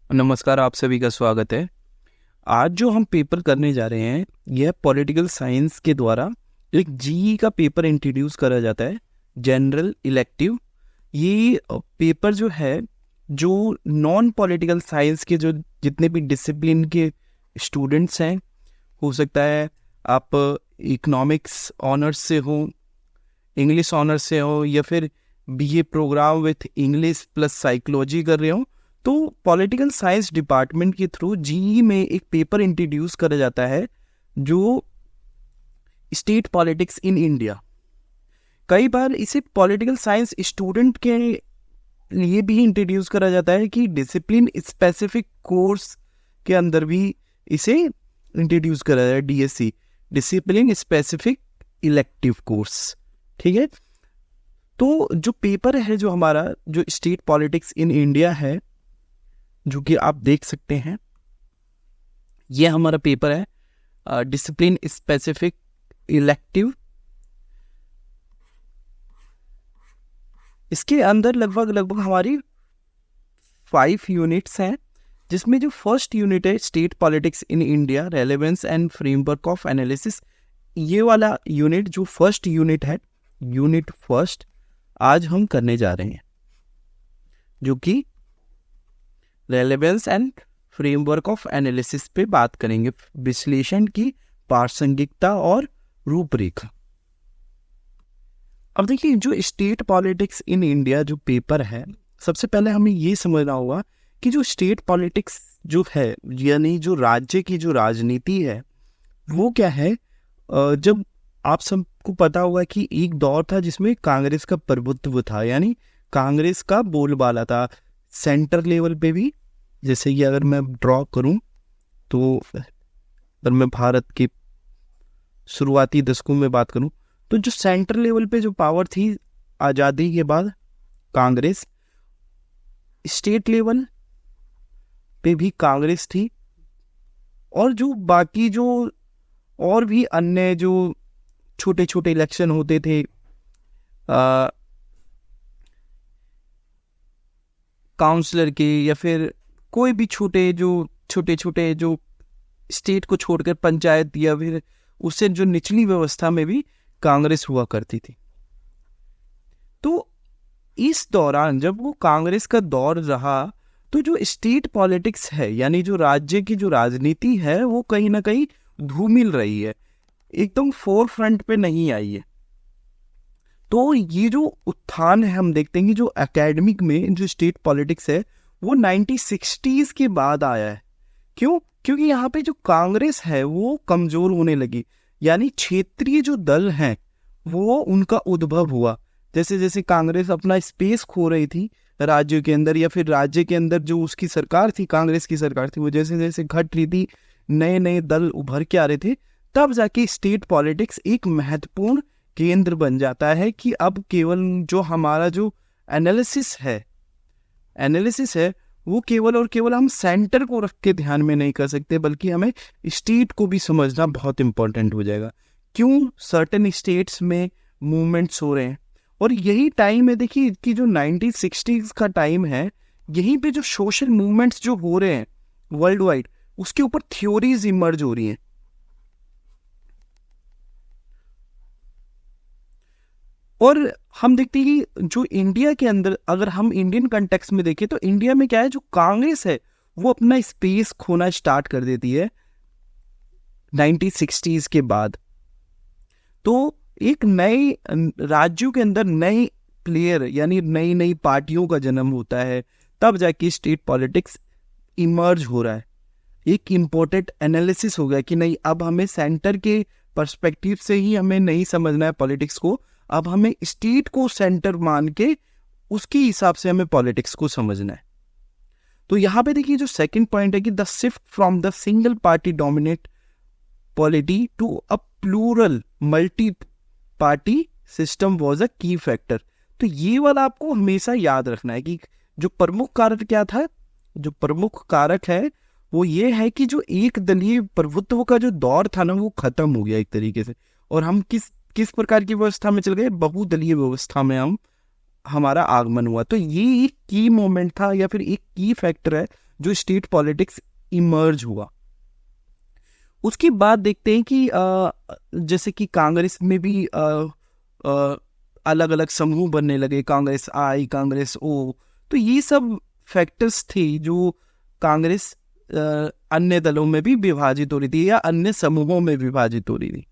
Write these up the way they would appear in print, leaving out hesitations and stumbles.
नमस्कार, आप सभी का स्वागत है। आज जो हम पेपर करने जा रहे हैं यह पॉलिटिकल साइंस के द्वारा एक जीई का पेपर इंट्रोड्यूस करा जाता है, जनरल इलेक्टिव। ये पेपर जो है, जो नॉन पॉलिटिकल साइंस के जो जितने भी डिसिप्लिन के स्टूडेंट्स हैं, हो सकता है आप इकोनॉमिक्स ऑनर्स से हो, इंग्लिश ऑनर्स से हो, या फिर BA programme with English plus psychology कर रहे हो, तो पॉलिटिकल साइंस डिपार्टमेंट के थ्रू जीई में एक पेपर इंट्रोड्यूस करा जाता है जो स्टेट पॉलिटिक्स इन इंडिया। कई बार इसे पॉलिटिकल साइंस स्टूडेंट के लिए भी इंट्रोड्यूस करा जाता है कि डिसिप्लिन स्पेसिफिक कोर्स के अंदर भी इसे इंट्रोड्यूस करा जाता है, DSC, discipline specific elective course. ठीक है, तो जो पेपर है, जो हमारा जो स्टेट पॉलिटिक्स इन इंडिया है, जो कि आप देख सकते हैं, ये हमारा पेपर है डिसिप्लिन स्पेसिफिक इलेक्टिव। इसके अंदर लगभग हमारी 5 यूनिट्स हैं, जिसमें जो फर्स्ट यूनिट है state politics in India, relevance and framework of analysis. ये वाला यूनिट जो फर्स्ट यूनिट है, यूनिट फर्स्ट, आज हम करने जा रहे हैं, जो कि relevance and framework of analysis पे बात करेंगे, विश्लेषण की प्रासंगिकता और रूपरेखा। अब देखिए, जो स्टेट पॉलिटिक्स इन इंडिया जो पेपर है, सबसे पहले हमें ये समझना होगा कि जो स्टेट पॉलिटिक्स जो है, यानी जो राज्य की जो राजनीति है, वो क्या है। जब आप सबको पता होगा कि एक दौर था जिसमें कांग्रेस का प्रभुत्व था, यानी कांग्रेस का बोलबाला था सेंटर लेवल पे भी। जैसे कि अगर मैं ड्रॉ करूं, तो अगर मैं भारत के शुरुआती दशकों में बात करूं, तो जो सेंटर लेवल पे जो पावर थी आज़ादी के बाद, कांग्रेस। स्टेट लेवल पे भी कांग्रेस थी, और जो बाकी जो और भी अन्य जो छोटे छोटे इलेक्शन होते थे, काउंसलर के, या फिर कोई भी छोटे छोटे जो स्टेट को छोड़कर पंचायत, या फिर उससे जो निचली व्यवस्था में भी कांग्रेस हुआ करती थी। तो इस दौरान जब वो कांग्रेस का दौर रहा, तो जो स्टेट पॉलिटिक्स है, यानी जो राज्य की जो राजनीति है, वो कहीं ना कहीं धूमिल रही है, एकदम फोर फ्रंट पे नहीं आई है। तो ये जो उत्थान है, हम देखते हैं कि जो एकेडमिक में जो स्टेट पॉलिटिक्स है, वो 1960s के बाद आया है। क्यों? क्योंकि यहाँ पे जो कांग्रेस है वो कमजोर होने लगी, यानी क्षेत्रीय जो दल हैं वो उनका उद्भव हुआ। जैसे जैसे कांग्रेस अपना स्पेस खो रही थी राज्य के अंदर, या फिर राज्य के अंदर जो उसकी सरकार थी, कांग्रेस की सरकार थी, वो जैसे जैसे घट रही थी, नए नए दल उभर के आ रहे थे, तब जाके स्टेट पॉलिटिक्स एक महत्वपूर्ण केंद्र बन जाता है कि अब केवल जो हमारा जो एनालिसिस है वो केवल और केवल हम सेंटर को रख के ध्यान में नहीं कर सकते, बल्कि हमें स्टेट को भी समझना बहुत इंपॉर्टेंट हो जाएगा। क्यों सर्टेन स्टेट्स में मूवमेंट्स हो रहे हैं, और यही टाइम है, देखिए कि जो 1960s का टाइम है, यहीं पे जो सोशल मूवमेंट्स जो हो रहे हैं वर्ल्ड वाइड, उसके ऊपर थ्योरीज इमर्ज हो रही हैं। और हम देखते हैं कि जो इंडिया के अंदर, अगर हम इंडियन कंटेक्स्ट में देखें, तो इंडिया में क्या है, जो कांग्रेस है वो अपना स्पेस खोना स्टार्ट कर देती है 1960s के बाद। तो एक नए राज्यों के अंदर नए प्लेयर, यानी नई नई पार्टियों का जन्म होता है, तब जाके स्टेट पॉलिटिक्स इमर्ज हो रहा है। एक इम्पोर्टेंट एनालिसिस हो गया कि नहीं, अब हमें सेंटर के पर्सपेक्टिव से ही हमें नहीं समझना है पॉलिटिक्स को, अब हमें स्टेट को सेंटर मान के उसके हिसाब से हमें पॉलिटिक्स को समझना है। तो यहाँ पे देखिए, जो सेकंड पॉइंट है कि the shift from the single party dominate polity to a plural multi party system was a key factor. तो ये वाला आपको हमेशा याद रखना है कि जो प्रमुख कारक क्या था। जो प्रमुख कारक है वो ये है कि जो एक दलीय प्रभुत्व का जो दौर था ना, वो खत्म हो गया एक तरीके से, और हम किस प्रकार की व्यवस्था में चल गए, बहुदलीय व्यवस्था में हमारा आगमन हुआ। तो ये एक की मोमेंट था, या फिर एक की फैक्टर है जो स्टेट पॉलिटिक्स इमर्ज हुआ। उसके बाद देखते हैं कि जैसे कि कांग्रेस में भी अलग अलग समूह बनने लगे, कांग्रेस आई, कांग्रेस ओ। तो ये सब फैक्टर्स थे जो कांग्रेस अन्य दलों में भी विभाजित हो रही थी या अन्य समूहों में विभाजित हो रही थी।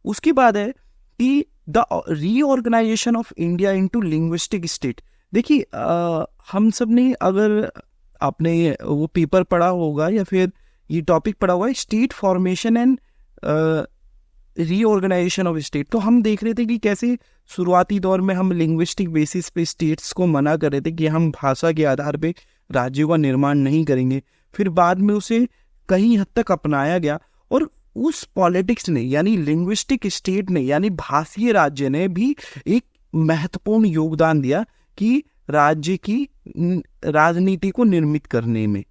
उसके बाद है कि the reorganisation of India into linguistic state. देखिए हम सब ने, अगर आपने वो पेपर पढ़ा होगा या फिर ये टॉपिक पढ़ा हुआ है, state formation and reorganisation of state, तो हम देख रहे थे कि कैसे शुरुआती दौर में हम लिंग्विस्टिक बेसिस पे स्टेट्स को मना कर रहे थे कि हम भाषा के आधार पे राज्यों का निर्माण नहीं करेंगे। फिर बाद में उसे कहीं हद तक अपनाया गया और उस पॉलिटिक्स ने, यानी लिंग्विस्टिक स्टेट ने, यानी भाषीय राज्य ने भी एक महत्वपूर्ण योगदान दिया कि राज्य की राजनीति को निर्मित करने में।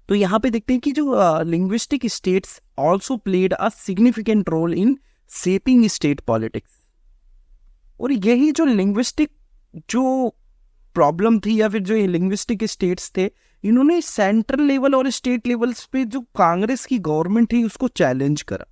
तो यहाँ पे देखते हैं कि जो linguistic states also played a significant role in shaping state politics. और यही जो लिंग्विस्टिक जो प्रॉब्लम थी या फिर जो ये लिंग्विस्टिक स्टेट्स थे, इन्होंने सेंट्रल लेवल और स्टेट लेवल्स पे जो कांग्रेस की गवर्नमेंट थी उसको चैलेंज करा।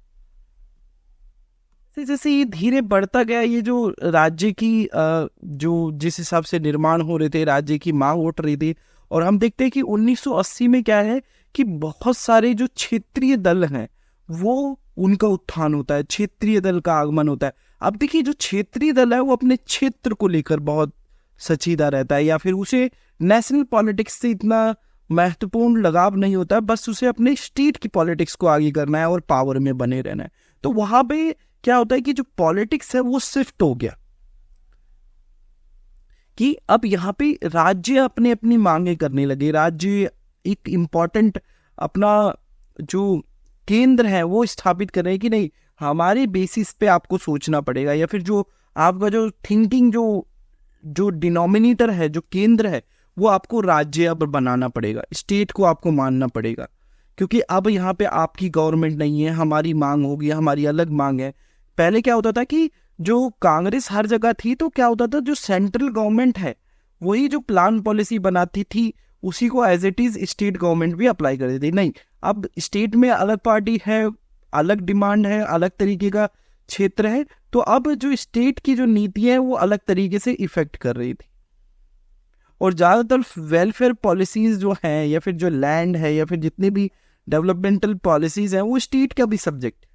जैसे ये धीरे बढ़ता गया, ये जो राज्य की जो जिस हिसाब से निर्माण हो रहे थे, राज्य की मांग उठ रही थी, और हम देखते हैं कि 1980 में क्या है कि बहुत सारे जो क्षेत्रीय दल हैं वो उनका उत्थान होता है, क्षेत्रीय दल का आगमन होता है। अब देखिए जो क्षेत्रीय दल है वो अपने क्षेत्र को लेकर बहुत सचीदा रहता है, या फिर उसे नेशनल पॉलिटिक्स से इतना महत्वपूर्ण लगाव नहीं होता है, बस उसे अपने स्टेट की पॉलिटिक्स को आगे करना है और पावर में बने रहना है। तो वहां पे क्या होता है कि जो पॉलिटिक्स है वो शिफ्ट हो गया कि अब यहाँ पे राज्य अपने अपनी मांगे करने लगे। राज्य एक इम्पॉर्टेंट अपना जो केंद्र है वो स्थापित कर रहे हैं कि नहीं, हमारे बेसिस पे आपको सोचना पड़ेगा, या फिर जो आपका जो थिंकिंग जो डिनोमिनेटर है, जो केंद्र है, वो आपको राज्य अब बनाना पड़ेगा, स्टेट को आपको मानना पड़ेगा, क्योंकि अब यहाँ पे आपकी गवर्नमेंट नहीं है, हमारी मांग होगी, हमारी अलग मांग है। पहले क्या होता था कि जो कांग्रेस हर जगह थी, तो क्या होता था जो सेंट्रल गवर्नमेंट है वही जो प्लान पॉलिसी बनाती थी उसी को as it is state government भी अप्लाई कर देती। नहीं, अब स्टेट में अलग पार्टी है, अलग डिमांड है, अलग तरीके का क्षेत्र है, तो अब जो स्टेट की जो नीति है वो अलग तरीके से इफेक्ट कर रही थी। और ज़्यादातर वेलफेयर पॉलिसीज जो हैं, या फिर जो लैंड है, या फिर जितने भी डेवलपमेंटल पॉलिसीज हैं, वो स्टेट का भी सब्जेक्ट।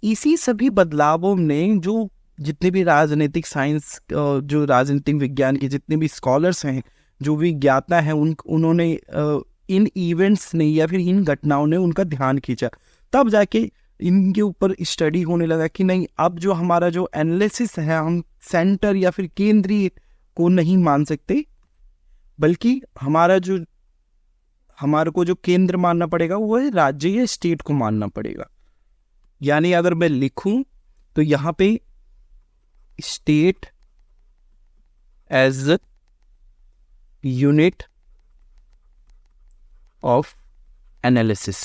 इसी सभी बदलावों ने जो जितने भी राजनीतिक साइंस, जो राजनीतिक विज्ञान के जितने भी स्कॉलर्स हैं, जो भी ज्ञाता हैं, उन्होंने इन इवेंट्स ने या फिर इन घटनाओं ने उनका ध्यान खींचा। तब जाके इनके ऊपर स्टडी होने लगा कि नहीं, अब जो हमारा जो एनालिसिस है, हम सेंटर या फिर केंद्रीय को नहीं मान सकते, बल्कि हमारे को जो केंद्र मानना पड़ेगा वो है राज्य या स्टेट को मानना पड़ेगा। यानी अगर मैं लिखूं तो यहाँ पे state as a unit of analysis,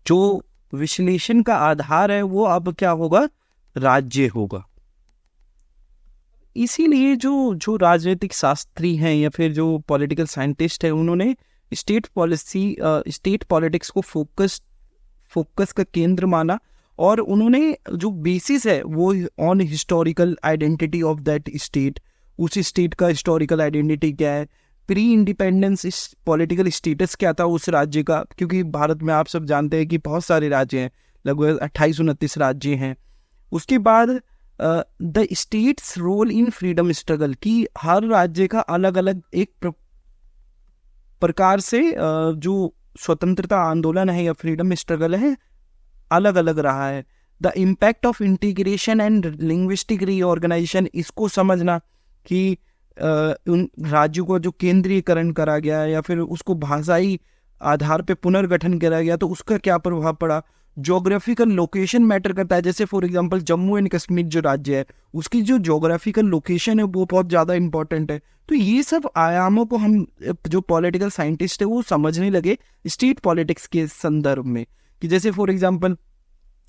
जो विश्लेषण का आधार है वो अब क्या होगा, राज्य होगा। इसीलिए जो राजनीतिक शास्त्री हैं या फिर जो पॉलिटिकल साइंटिस्ट हैं, उन्होंने स्टेट पॉलिटिक्स को फोकस का केंद्र माना, और उन्होंने जो बेसिस है वो on historical identity of that state, उस स्टेट का हिस्टोरिकल आइडेंटिटी क्या है, प्री इंडिपेंडेंस पॉलिटिकल स्टेटस क्या था उस राज्य का, क्योंकि भारत में आप सब जानते हैं कि बहुत सारे राज्य हैं, लगभग 28-29 राज्य हैं। उसके बाद the state's role in freedom struggle, की हर राज्य का अलग अलग एक प्रकार से जो स्वतंत्रता आंदोलन है या फ्रीडम स्ट्रगल है अलग अलग रहा है। The impact of integration and linguistic reorganisation, इसको समझना कि उन राज्यों को जो केंद्रीयकरण करा गया या फिर उसको भाषाई आधार पे पुनर्गठन करा गया तो उसका क्या प्रभाव पड़ा। ज्योग्राफिकल लोकेशन मैटर करता है, जैसे for example Jammu and Kashmir जो राज्य है उसकी जो ज्योग्राफिकल लोकेशन है वो बहुत ज़्यादा इंपॉर्टेंट है। तो ये सब आयामों को हम जो पॉलिटिकल साइंटिस्ट है वो समझने लगे स्टेट पॉलिटिक्स के संदर्भ में, कि जैसे फॉर एग्जांपल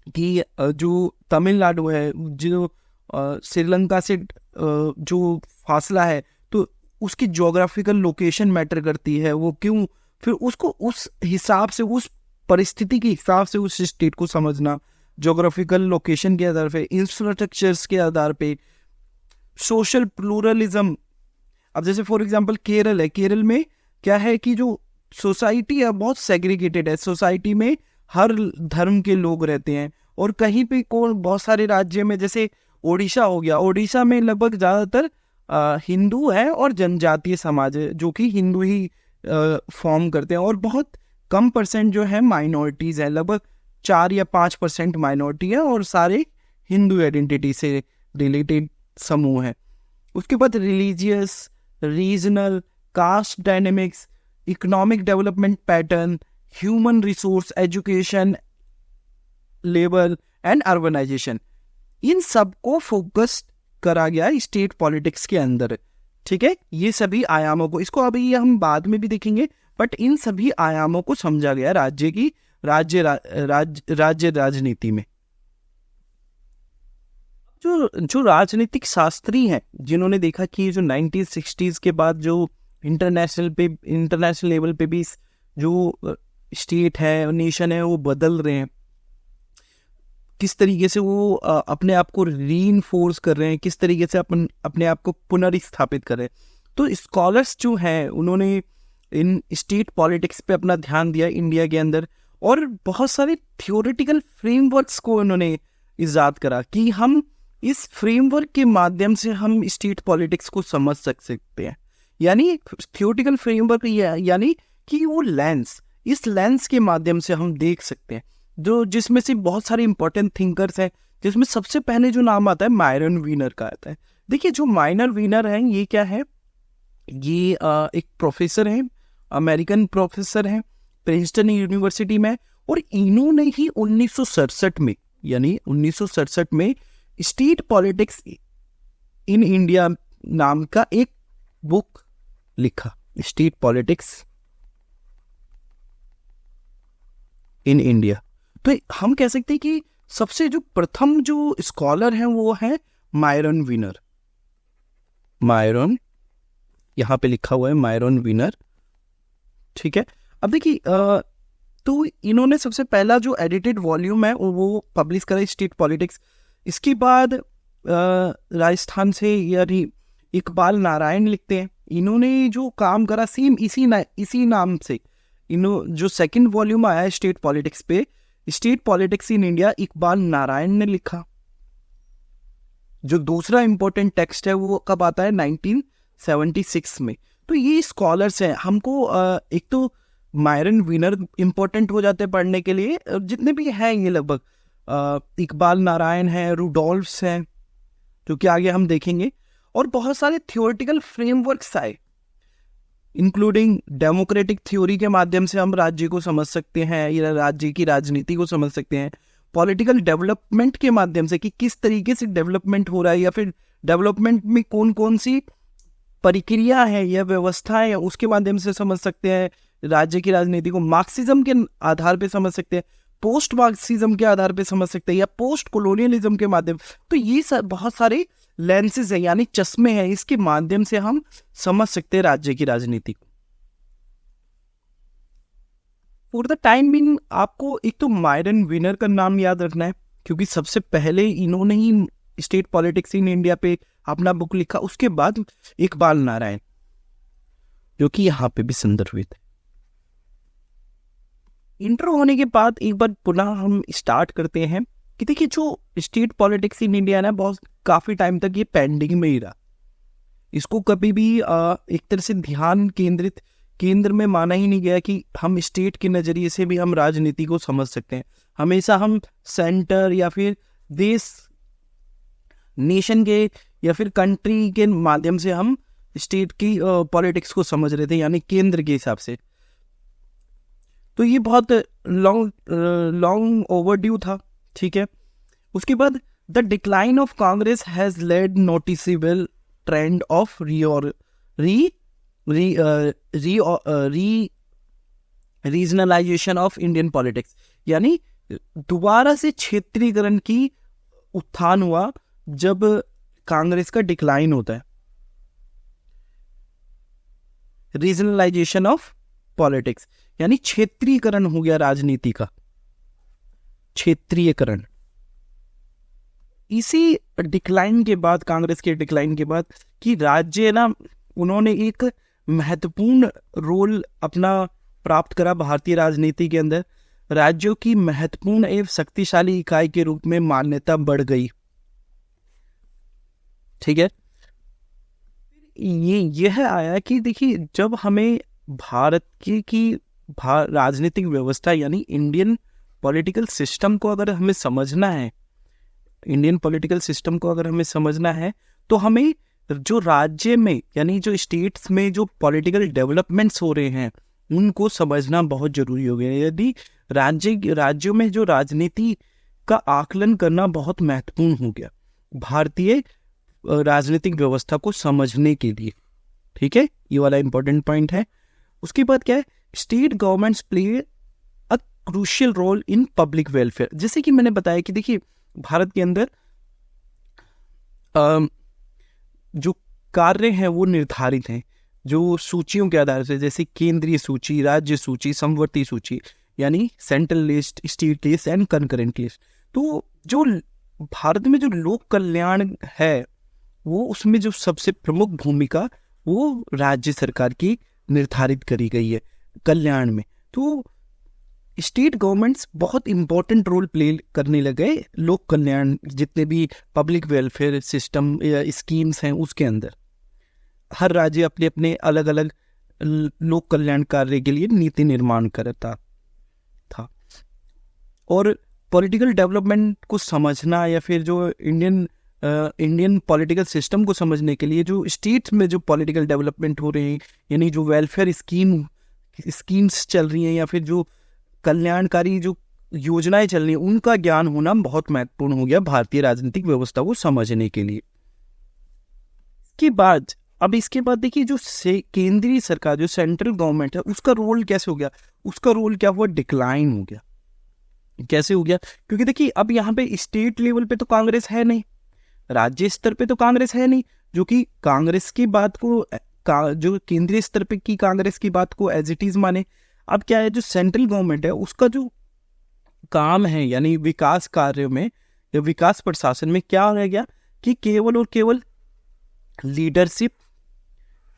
कि जो तमिलनाडु है, जो श्रीलंका से जो फासला है, तो उसकी ज्योग्राफिकल लोकेशन मैटर करती है, वो क्यों, फिर उसको उस हिसाब से, उस परिस्थिति के हिसाब से उस स्टेट को समझना, ज्योग्राफिकल लोकेशन के आधार पे, इंफ्रास्ट्रक्चर्स के आधार पे, सोशल प्लूरलिज्म। अब जैसे फॉर एग्जांपल केरल है, केरल में क्या है कि जो सोसाइटी है बहुत सेग्रीगेटेड है, सोसाइटी में हर धर्म के लोग रहते हैं, और कहीं पे बहुत सारे राज्य में, जैसे ओडिशा हो गया, ओडिशा में लगभग ज़्यादातर हिंदू है और जनजातीय समाज है जो कि हिंदू ही फॉर्म करते हैं, और बहुत कम परसेंट जो है माइनॉरिटीज़ है, लगभग 4 या 5% माइनॉरिटी है, और सारे हिंदू आइडेंटिटी से रिलेटेड समूह है। उसके बाद religious, regional, caste dynamics, economic development pattern, human resource, education level and urbanisation, इन सब को फोकस करा गया स्टेट पॉलिटिक्स के अंदर। ठीक है, ये सभी आयामों को, इसको अभी हम बाद में भी देखेंगे, बट इन सभी आयामों को समझा गया राज्य की राज्य राजनीति में। जो राजनीतिक शास्त्री हैं जिन्होंने देखा कि जो 1960s के बाद जो इंटरनेशनल लेवल पे भी जो स्टेट है, नेशन है, वो बदल रहे हैं, किस तरीके से वो अपने आप को रीइंफोर्स कर रहे हैं, किस तरीके से अपने आप को पुनर्स्थापित कर रहे हैं। तो स्कॉलर्स जो हैं उन्होंने इन स्टेट पॉलिटिक्स पे अपना ध्यान दिया इंडिया के अंदर, और बहुत सारे थियोरेटिकल फ्रेमवर्क्स को उन्होंने इजाद करा कि हम इस फ्रेमवर्क के माध्यम से हम स्टेट पॉलिटिक्स को समझ सकते हैं। यानी थियोरेटिकल फ्रेमवर्क यानी कि वो लेंस, इस लेंस के माध्यम से हम देख सकते हैं, जो जिसमें से बहुत सारे इंपॉर्टेंट थिंकर्स हैं, जिसमें सबसे पहले जो नाम आता है मायरन वीनर का आता है। देखिए जो मायरन वीनर हैं ये क्या है, ये एक प्रोफेसर हैं, अमेरिकन प्रोफेसर हैं, प्रिंसटन यूनिवर्सिटी में, और इन्होंने ही 1967 में, यानी 1967 में स्टेट पॉलिटिक्स इन इंडिया नाम का एक बुक लिखा, स्टेट पॉलिटिक्स इन इंडिया। तो हम कह सकते हैं कि सबसे जो प्रथम जो स्कॉलर हैं वो है मायरन वीनर। मायरन यहाँ पे लिखा हुआ है, मायरन वीनर। ठीक है, अब देखिए तो इन्होंने सबसे पहला जो एडिटेड वॉल्यूम है वो पब्लिश करा स्टेट पॉलिटिक्स। इसके बाद राजस्थान से यानी इकबाल नारायण लिखते हैं, इन्होंने जो काम करा सेम इसी नाम से जो सेकंड वॉल्यूम आया है स्टेट पॉलिटिक्स पे, state politics in India, Iqbal Narayan ने लिखा। जो दूसरा इंपॉर्टेंट टेक्स्ट है वो कब आता है, 1976 में। तो ये स्कॉलर्स हैं, हमको एक तो मायरन वीनर इंपॉर्टेंट हो जाते हैं पढ़ने के लिए, जितने भी हैं ये लगभग इकबाल नारायण है, रूडोल्फ्स हैं, जो कि आगे हम देखेंगे, और बहुत सारे थियोरेटिकल फ्रेमवर्क्स आए, इंक्लूडिंग डेमोक्रेटिक थ्योरी के माध्यम से हम राज्य को समझ सकते हैं या राज्य की राजनीति को समझ सकते हैं, पॉलिटिकल डेवलपमेंट के माध्यम से कि किस तरीके से डेवलपमेंट हो रहा है, या फिर डेवलपमेंट में कौन कौन सी प्रक्रिया है या व्यवस्था है, उसके माध्यम से समझ सकते हैं राज्य की राजनीति को। मार्क्सिज्म के आधार पे समझ सकते हैं, पोस्ट मार्क्सिज्म के आधार पे समझ सकते हैं, या पोस्ट कोलोनियलिज्म के माध्यम। तो ये बहुत सारे लेंसेज है, यानी चश्मे हैं, इसके माध्यम से हम समझ सकते हैं राज्य की राजनीति को। फॉर द टाइम बीइंग आपको एक तो मायरन वीनर का नाम याद रखना है, क्योंकि सबसे पहले इन्होंने ही स्टेट पॉलिटिक्स इन इंडिया पे अपना बुक लिखा। उसके बाद इकबाल नारायण, जो कि यहाँ पे भी संदर्भित है। इंट्रो होने के बाद एक बार पुनः हम स्टार्ट करते हैं कि देखिए जो स्टेट पॉलिटिक्स इन इंडिया ना, बहुत काफ़ी टाइम तक ये पेंडिंग में ही रहा। इसको कभी भी एक तरह से ध्यान केंद्र में माना ही नहीं गया कि हम स्टेट के नज़रिए से भी हम राजनीति को समझ सकते हैं। हमेशा हम सेंटर या फिर देश, नेशन के या फिर कंट्री के माध्यम से हम स्टेट की पॉलिटिक्स को समझ रहे थे, यानी केंद्र के हिसाब से। तो ये बहुत लॉन्ग ओवरड्यू था। ठीक है, उसके बाद the decline of Congress has lead noticeable trend of regionalisation of Indian politics, यानी दोबारा से क्षेत्रीकरण की उत्थान हुआ जब कांग्रेस का डिक्लाइन होता है, रीजनलाइजेशन ऑफ पॉलिटिक्स, यानी क्षेत्रीयकरण हो गया राजनीति का, क्षेत्रीयकरण। इसी डिक्लाइन के बाद, कांग्रेस के डिक्लाइन के बाद, कि राज्य ना, उन्होंने एक महत्वपूर्ण रोल अपना प्राप्त करा भारतीय राजनीति के अंदर। राज्यों की महत्वपूर्ण एवं शक्तिशाली इकाई के रूप में मान्यता बढ़ गई। ठीक है, यह आया कि देखिए, जब हमें भारत की राजनीतिक व्यवस्था यानी इंडियन पॉलिटिकल सिस्टम को अगर हमें समझना है, इंडियन पॉलिटिकल सिस्टम को अगर हमें समझना है, तो हमें जो राज्य में यानी जो स्टेट्स में जो पॉलिटिकल डेवलपमेंट्स हो रहे हैं उनको समझना बहुत जरूरी हो गया। यदि राज्यों में जो राजनीति का आकलन करना बहुत महत्वपूर्ण हो गया भारतीय राजनीतिक व्यवस्था को समझने के लिए। ठीक है, ये वाला इंपॉर्टेंट पॉइंट है। उसके बाद क्या है, state governments play a crucial role in public welfare. जैसे कि मैंने बताया कि देखिए, भारत के अंदर जो कार्य हैं वो निर्धारित हैं जो सूचियों के आधार से, जैसे केंद्रीय सूची, राज्य सूची, समवर्ती सूची, यानी central list, state list and concurrent list. तो जो भारत में जो लोक कल्याण है वो, उसमें जो सबसे प्रमुख भूमिका वो राज्य सरकार की निर्धारित करी गई है कल्याण में। तो स्टेट गवर्नमेंट्स बहुत इंपॉर्टेंट रोल प्ले करने लगे लोक कल्याण, जितने भी पब्लिक वेलफेयर सिस्टम या स्कीम्स हैं उसके अंदर। हर राज्य अपने अपने अलग अलग लोक कल्याण कार्य के लिए नीति निर्माण करता था। और पॉलिटिकल डेवलपमेंट को समझना या फिर जो इंडियन पॉलिटिकल सिस्टम को समझने के लिए जो स्टेट्स में जो पॉलिटिकल डेवलपमेंट हो रहे हैं, यानी जो वेलफेयर स्कीम्स चल रही हैं या फिर जो कल्याणकारी जो योजनाएं चल रही हैं, उनका ज्ञान होना बहुत महत्वपूर्ण हो गया भारतीय राजनीतिक व्यवस्था को समझने के लिए। इसके बाद देखिए, जो केंद्रीय सरकार, जो सेंट्रल गवर्नमेंट है, उसका रोल कैसे हो गया, उसका रोल क्या हुआ, डिक्लाइन हो गया। कैसे हो गया, क्योंकि देखिए अब यहाँ पे स्टेट लेवल पे तो कांग्रेस है नहीं, राज्य स्तर पे तो कांग्रेस है नहीं, जो कि कांग्रेस की बात को जो केंद्रीय स्तर पे की कांग्रेस की बात को एज इट इज माने। अब क्या है, जो सेंट्रल गवर्नमेंट है उसका जो काम है यानी विकास कार्यों में या विकास प्रशासन में क्या रह गया कि केवल और केवल लीडरशिप,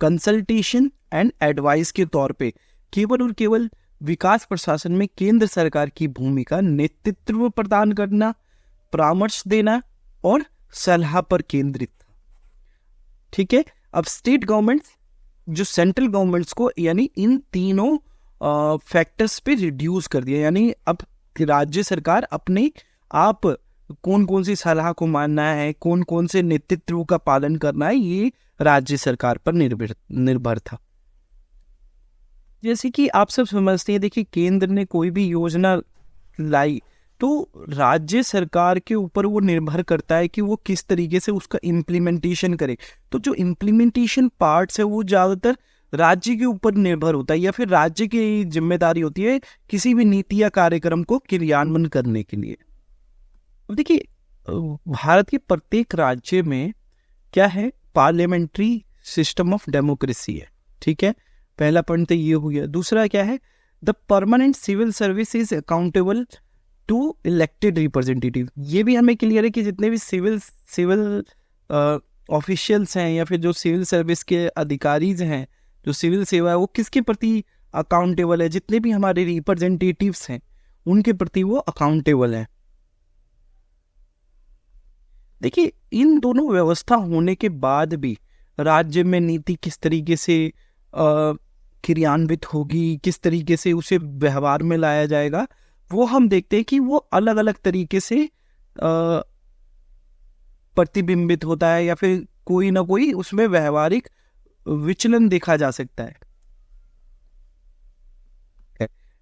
कंसल्टेशन एंड एडवाइस के तौर पे केवल और केवल विकास प्रशासन में केंद्र सरकार की भूमिका नेतृत्व प्रदान करना, परामर्श देना और सलाह पर केंद्रित। ठीक है, अब स्टेट गवर्नमेंट्स जो सेंट्रल गवर्नमेंट्स को यानी इन तीनों फैक्टर्स पे रिड्यूस कर दिया, यानी अब राज्य सरकार अपने आप कौन कौन सी सलाह को मानना है, कौन कौन से नेतृत्व का पालन करना है, ये राज्य सरकार पर निर्भर था। जैसे कि आप सब समझते हैं, देखिए केंद्र ने कोई भी योजना लाई तो राज्य सरकार के ऊपर वो निर्भर करता है कि वो किस तरीके से उसका इम्प्लीमेंटेशन करे। तो जो इम्प्लीमेंटेशन पार्ट्स है वो ज़्यादातर राज्य के ऊपर निर्भर होता है या फिर राज्य की जिम्मेदारी होती है किसी भी नीति या कार्यक्रम को क्रियान्वयन करने के लिए। अब देखिए, भारत के प्रत्येक राज्य में क्या है, पार्लियामेंट्री सिस्टम ऑफ डेमोक्रेसी है। ठीक है, पहला पॉइंट तो ये हो गया। दूसरा क्या है, the permanent civil service is accountable to elected representative. ये भी हमें क्लियर है कि जितने भी सिविल ऑफिशियल्स हैं या फिर जो सिविल सर्विस के अधिकारीज हैं, जो सिविल सेवा है, वो किसके प्रति अकाउंटेबल है, जितने भी हमारे रिप्रेजेंटेटिव्स हैं उनके प्रति वो अकाउंटेबल है। देखिए, इन दोनों व्यवस्था होने के बाद भी राज्य में नीति किस तरीके से क्रियान्वित होगी, किस तरीके से उसे व्यवहार में लाया जाएगा, वो हम देखते हैं कि वो अलग अलग तरीके से प्रतिबिंबित होता है या फिर कोई ना कोई उसमें व्यवहारिक विचलन देखा जा सकता है।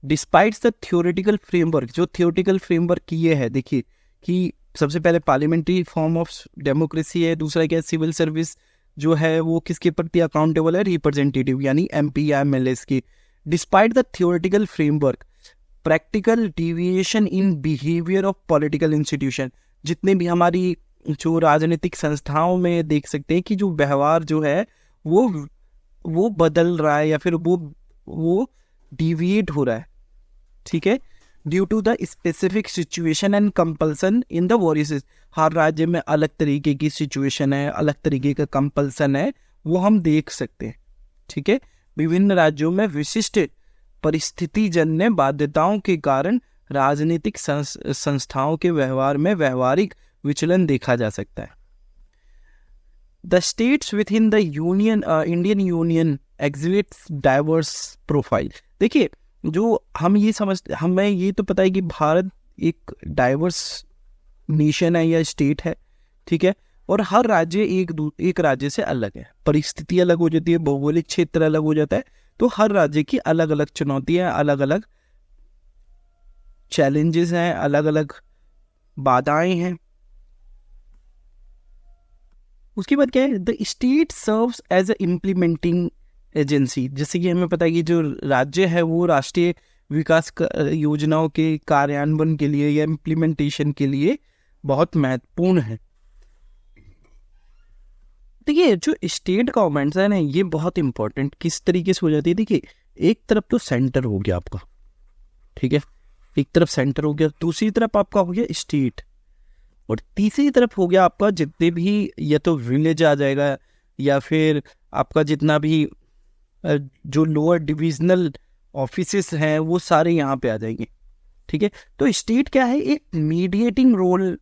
डिस्पाइट द थ्योरेटिकल फ्रेमवर्क, जो थ्योरेटिकल फ्रेमवर्क ये है, देखिए कि सबसे पहले पार्लियामेंट्री फॉर्म ऑफ डेमोक्रेसी है, दूसरा क्या है, सिविल सर्विस जो है वो किसके प्रति अकाउंटेबल है, रिप्रेजेंटेटिव यानी एमपी या एमएलएस की। Despite the theoretical framework, practical deviation in behaviour of political institution, जितने भी हमारी जो राजनीतिक संस्थाओं में देख सकते हैं कि जो व्यवहार जो है वो बदल रहा है या फिर वो डिविएट हो रहा है, ठीक है, due to the specific situation and compulsion in the worries. हर राज्य में अलग तरीके की सिचुएशन है, अलग तरीके का कंपल्सन है, वो हम देख सकते हैं, ठीक है। विभिन्न राज्यों में विशिष्ट परिस्थिति जन्य बाध्यताओं के कारण राजनीतिक संस्थाओं के व्यवहार में व्यवहारिक विचलन देखा जा सकता है। The states with in the union Indian union exhibits diverse profile. देखिए, जो हमें ये तो पता है कि भारत एक डाइवर्स नेशन है या स्टेट है, ठीक है, और हर राज्य एक राज्य से अलग है, परिस्थिति अलग हो जाती है, भौगोलिक क्षेत्र अलग हो जाता है, तो हर राज्य की अलग अलग चुनौतियां, अलग अलग चैलेंजेस हैं, अलग अलग बाधाएं हैं। उसके बाद क्या है, the state serves as a implementing agency. जैसे कि हमें पता है कि जो राज्य है वो राष्ट्रीय विकास योजनाओं के कार्यान्वयन के लिए या इम्प्लीमेंटेशन के लिए बहुत महत्वपूर्ण है। देखिए, जो स्टेट गवर्नमेंट्स है ना, ये बहुत इंपॉर्टेंट किस तरीके से हो जाती है। देखिए, एक तरफ तो सेंटर हो गया आपका, ठीक है, एक तरफ सेंटर हो गया, दूसरी तरफ आपका हो गया स्टेट, और तीसरी तरफ हो गया आपका जितने भी या तो विलेज आ जाएगा या फिर आपका जितना भी जो लोअर डिविजनल ऑफिसेस हैं वो सारे यहाँ पे आ जाएंगे, ठीक है। तो स्टेट क्या है, एक मीडिएटिंग रोल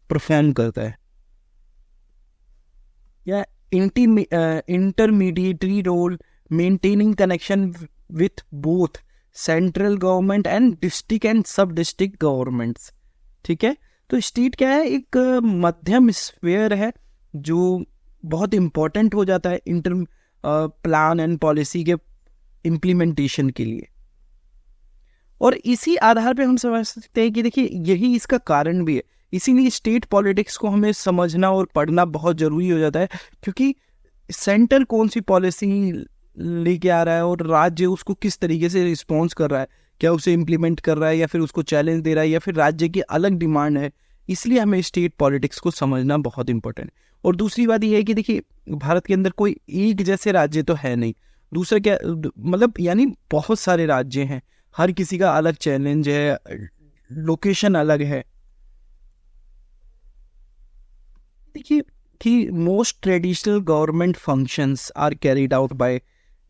परफॉर्म करता है या intermediary role, maintaining connection with both central government and district and sub district governments, ठीक है। तो स्टेट क्या है, एक मध्यम स्फीयर है जो बहुत इंपॉर्टेंट हो जाता है इंटर प्लान एंड पॉलिसी के इम्प्लीमेंटेशन के लिए। और इसी आधार पे हम समझ सकते हैं कि देखिए, यही इसका कारण भी है, इसीलिए स्टेट पॉलिटिक्स को हमें समझना और पढ़ना बहुत ज़रूरी हो जाता है, क्योंकि सेंटर कौन सी पॉलिसी लेके आ रहा है और राज्य उसको किस तरीके से रिस्पॉन्स कर रहा है, क्या उसे इम्प्लीमेंट कर रहा है या फिर उसको चैलेंज दे रहा है या फिर राज्य की अलग डिमांड है, इसलिए हमें स्टेट पॉलिटिक्स को समझना बहुत इंपॉर्टेंट है। और दूसरी बात यह है कि देखिए, भारत के अंदर कोई एक जैसे राज्य तो है नहीं, दूसरा क्या मतलब यानी बहुत सारे राज्य हैं, हर किसी का अलग चैलेंज है, लोकेशन अलग है। देखिए कि most traditional government functions are carried out by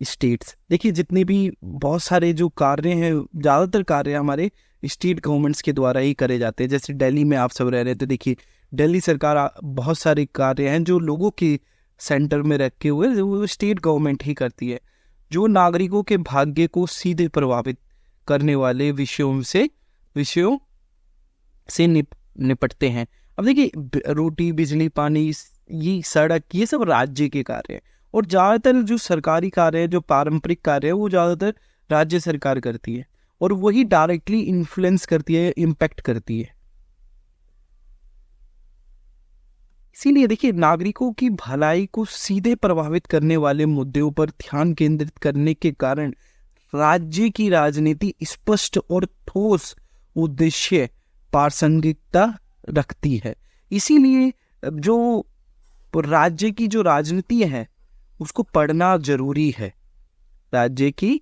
states. देखिए, जितने भी बहुत सारे जो कार्य हैं, ज़्यादातर कार्य हमारे स्टेट गवर्नमेंट्स के द्वारा ही करे जाते हैं। जैसे दिल्ली में आप सब रह रहे थे, देखिए दिल्ली सरकार बहुत सारे कार्य हैं जो लोगों के सेंटर में रखे हुए वो स्टेट गवर्नमेंट ही करती है, जो नागरिकों के भाग्य को सीधे प्रभावित करने वाले विषयों से निपटते हैं। अब देखिए, रोटी, बिजली, पानी, ये सड़क, ये सब राज्य के कार्य हैं, और ज़्यादातर जो सरकारी कार्य है, जो पारंपरिक कार्य है, वो ज़्यादातर राज्य सरकार करती है और वही डायरेक्टली इन्फ्लुएंस करती है, इम्पैक्ट करती है। इसीलिए देखिए, नागरिकों की भलाई को सीधे प्रभावित करने वाले मुद्दों पर ध्यान केंद्रित करने के कारण राज्य की राजनीति स्पष्ट और ठोस उद्देश्य प्रासंगिकता रखती है। इसीलिए जो राज्य की जो राजनीति है उसको पढ़ना जरूरी है। राज्य की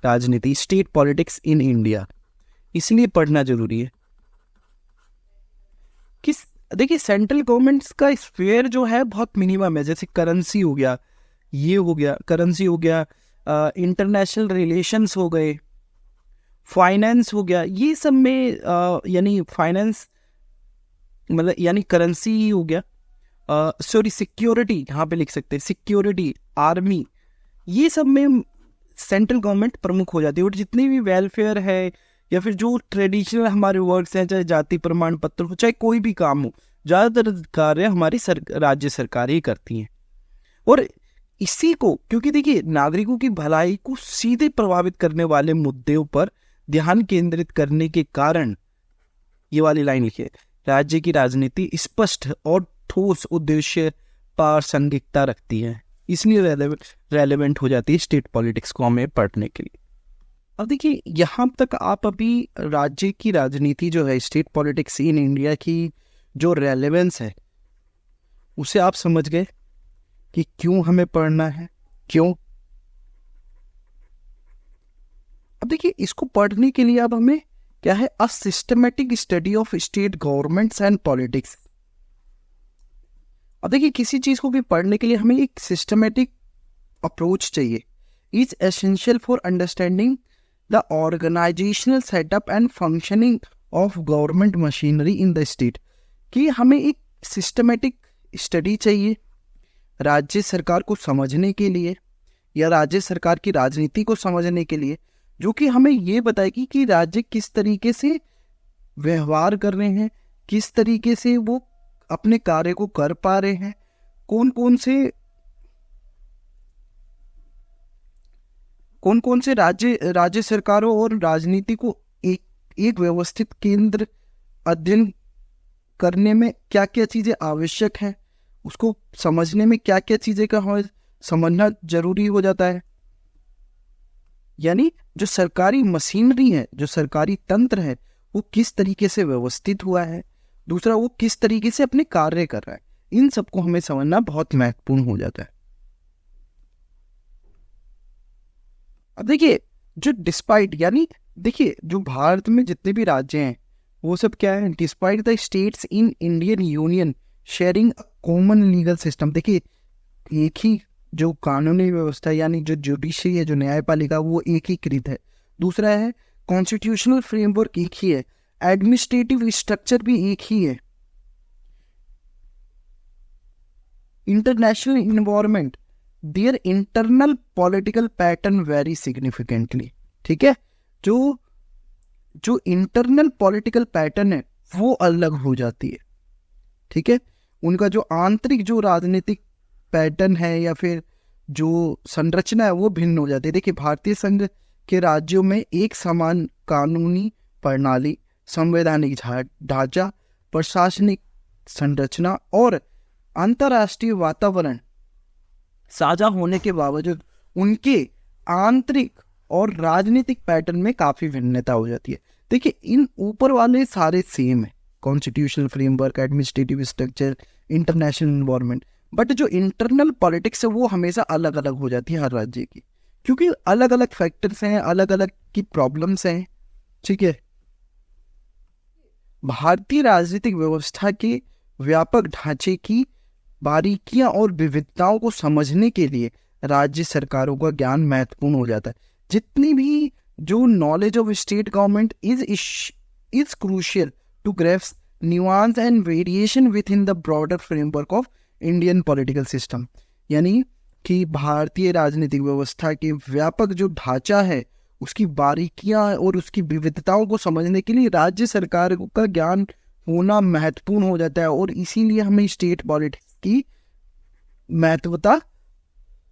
राजनीति, स्टेट पॉलिटिक्स इन इंडिया, इसलिए पढ़ना जरूरी है। देखिए, सेंट्रल गवर्नमेंट्स का स्फीयर जो है बहुत मिनिमम है। जैसे करेंसी हो गया, ये हो गया, करेंसी हो गया, इंटरनेशनल रिलेशंस हो गए, फाइनेंस हो गया, ये सब में यानी फाइनेंस मतलब यानी करेंसी हो गया, सॉरी सिक्योरिटी, यहाँ पे लिख सकते हैं सिक्योरिटी, आर्मी, ये सब में सेंट्रल गवर्नमेंट प्रमुख हो जाती है। और जितने भी वेलफेयर है या फिर जो ट्रेडिशनल हमारे वर्क्स हैं, चाहे जाति प्रमाण पत्र हो, चाहे कोई भी काम हो, ज़्यादातर कार्य हमारी राज्य सरकार ही करती हैं। और इसी को, क्योंकि देखिए, नागरिकों की भलाई को सीधे प्रभावित करने वाले मुद्दों पर ध्यान केंद्रित करने के कारण ये वाली लाइन लिखिए, राज्य की राजनीति स्पष्ट और ठोस उद्देश्य प्रासंगिकता रखती है, इसलिए रेलेवेंट हो जाती है स्टेट पॉलिटिक्स को हमें पढ़ने के लिए। अब देखिए, यहाँ तक आप अभी राज्य की राजनीति जो है, स्टेट पॉलिटिक्स इन इंडिया की जो रेलेवेंस है उसे आप समझ गए कि क्यों हमें पढ़ना है, क्यों। अब देखिए, इसको पढ़ने के लिए अब हमें क्या है, a systematic study of state governments and politics. अब देखिए, किसी चीज को भी पढ़ने के लिए हमें एक सिस्टमेटिक अप्रोच चाहिए। Is essential for understanding the organisational setup and functioning of government machinery in the state. कि हमें एक सिस्टमेटिक स्टडी चाहिए राज्य सरकार को समझने के लिए, या राज्य सरकार की राजनीति को समझने के लिए, जो कि हमें ये बताएगी कि राज्य किस तरीके से व्यवहार कर रहे हैं, किस तरीके से वो अपने कार्य को कर पा रहे हैं, कौन कौन से राज्य सरकारों और राजनीति को एक व्यवस्थित केंद्र अध्ययन करने में क्या क्या चीजें आवश्यक हैं, उसको समझने में क्या क्या चीजें का समझना जरूरी हो जाता है। यानी जो सरकारी मशीनरी है, जो सरकारी तंत्र है, वो किस तरीके से व्यवस्थित हुआ है, दूसरा वो किस तरीके से अपने कार्य कर रहा है, इन सबको हमें समझना बहुत महत्वपूर्ण हो जाता है। अब देखिए, जो डिस्पाइट, यानी देखिए जो भारत में जितने भी राज्य हैं वो सब क्या है, despite the states in Indian union sharing common legal system. देखिए, एक ही जो कानूनी व्यवस्था, यानी जो जुडिशरी है, जो न्यायपालिका, वो एक ही कृत है। दूसरा है कॉन्स्टिट्यूशनल फ्रेमवर्क एक ही है, एडमिनिस्ट्रेटिव स्ट्रक्चर भी एक ही है, international environment, their internal political pattern very significantly. ठीक है, जो इंटरनल पॉलिटिकल पैटर्न है वो अलग हो जाती है। ठीक है, उनका जो आंतरिक जो राजनीतिक पैटर्न है या फिर जो संरचना है वो भिन्न हो जाती है। देखिए, भारतीय संघ के राज्यों में एक समान कानूनी प्रणाली, संवैधानिक ढांचा, प्रशासनिक संरचना और अंतर्राष्ट्रीय वातावरण साझा होने के बावजूद उनके आंतरिक और राजनीतिक पैटर्न में काफी भिन्नता हो जाती है। देखिए, इन ऊपर वाले सारे सेम है, constitutional framework, administrative structure, international environment, but जो इंटरनल पॉलिटिक्स है वो हमेशा अलग अलग हो जाती है हर राज्य की, क्योंकि अलग अलग फैक्टर्स हैं, अलग अलग की प्रॉब्लम्स हैं। ठीक है, भारतीय राजनीतिक व्यवस्था के व्यापक ढांचे की बारीकियां और विविधताओं को समझने के लिए राज्य सरकारों का ज्ञान महत्वपूर्ण हो जाता है। जितनी भी जो knowledge of state government is crucial to grasp nuance and variation within the broader framework of Indian political system. यानी कि भारतीय राजनीतिक व्यवस्था के व्यापक जो ढांचा है, उसकी बारीकियां और उसकी विविधताओं को समझने के लिए राज्य सरकार का ज्ञान होना महत्वपूर्ण हो जाता है, और इसीलिए हमें स्टेट पॉलिटिक्स की महत्वता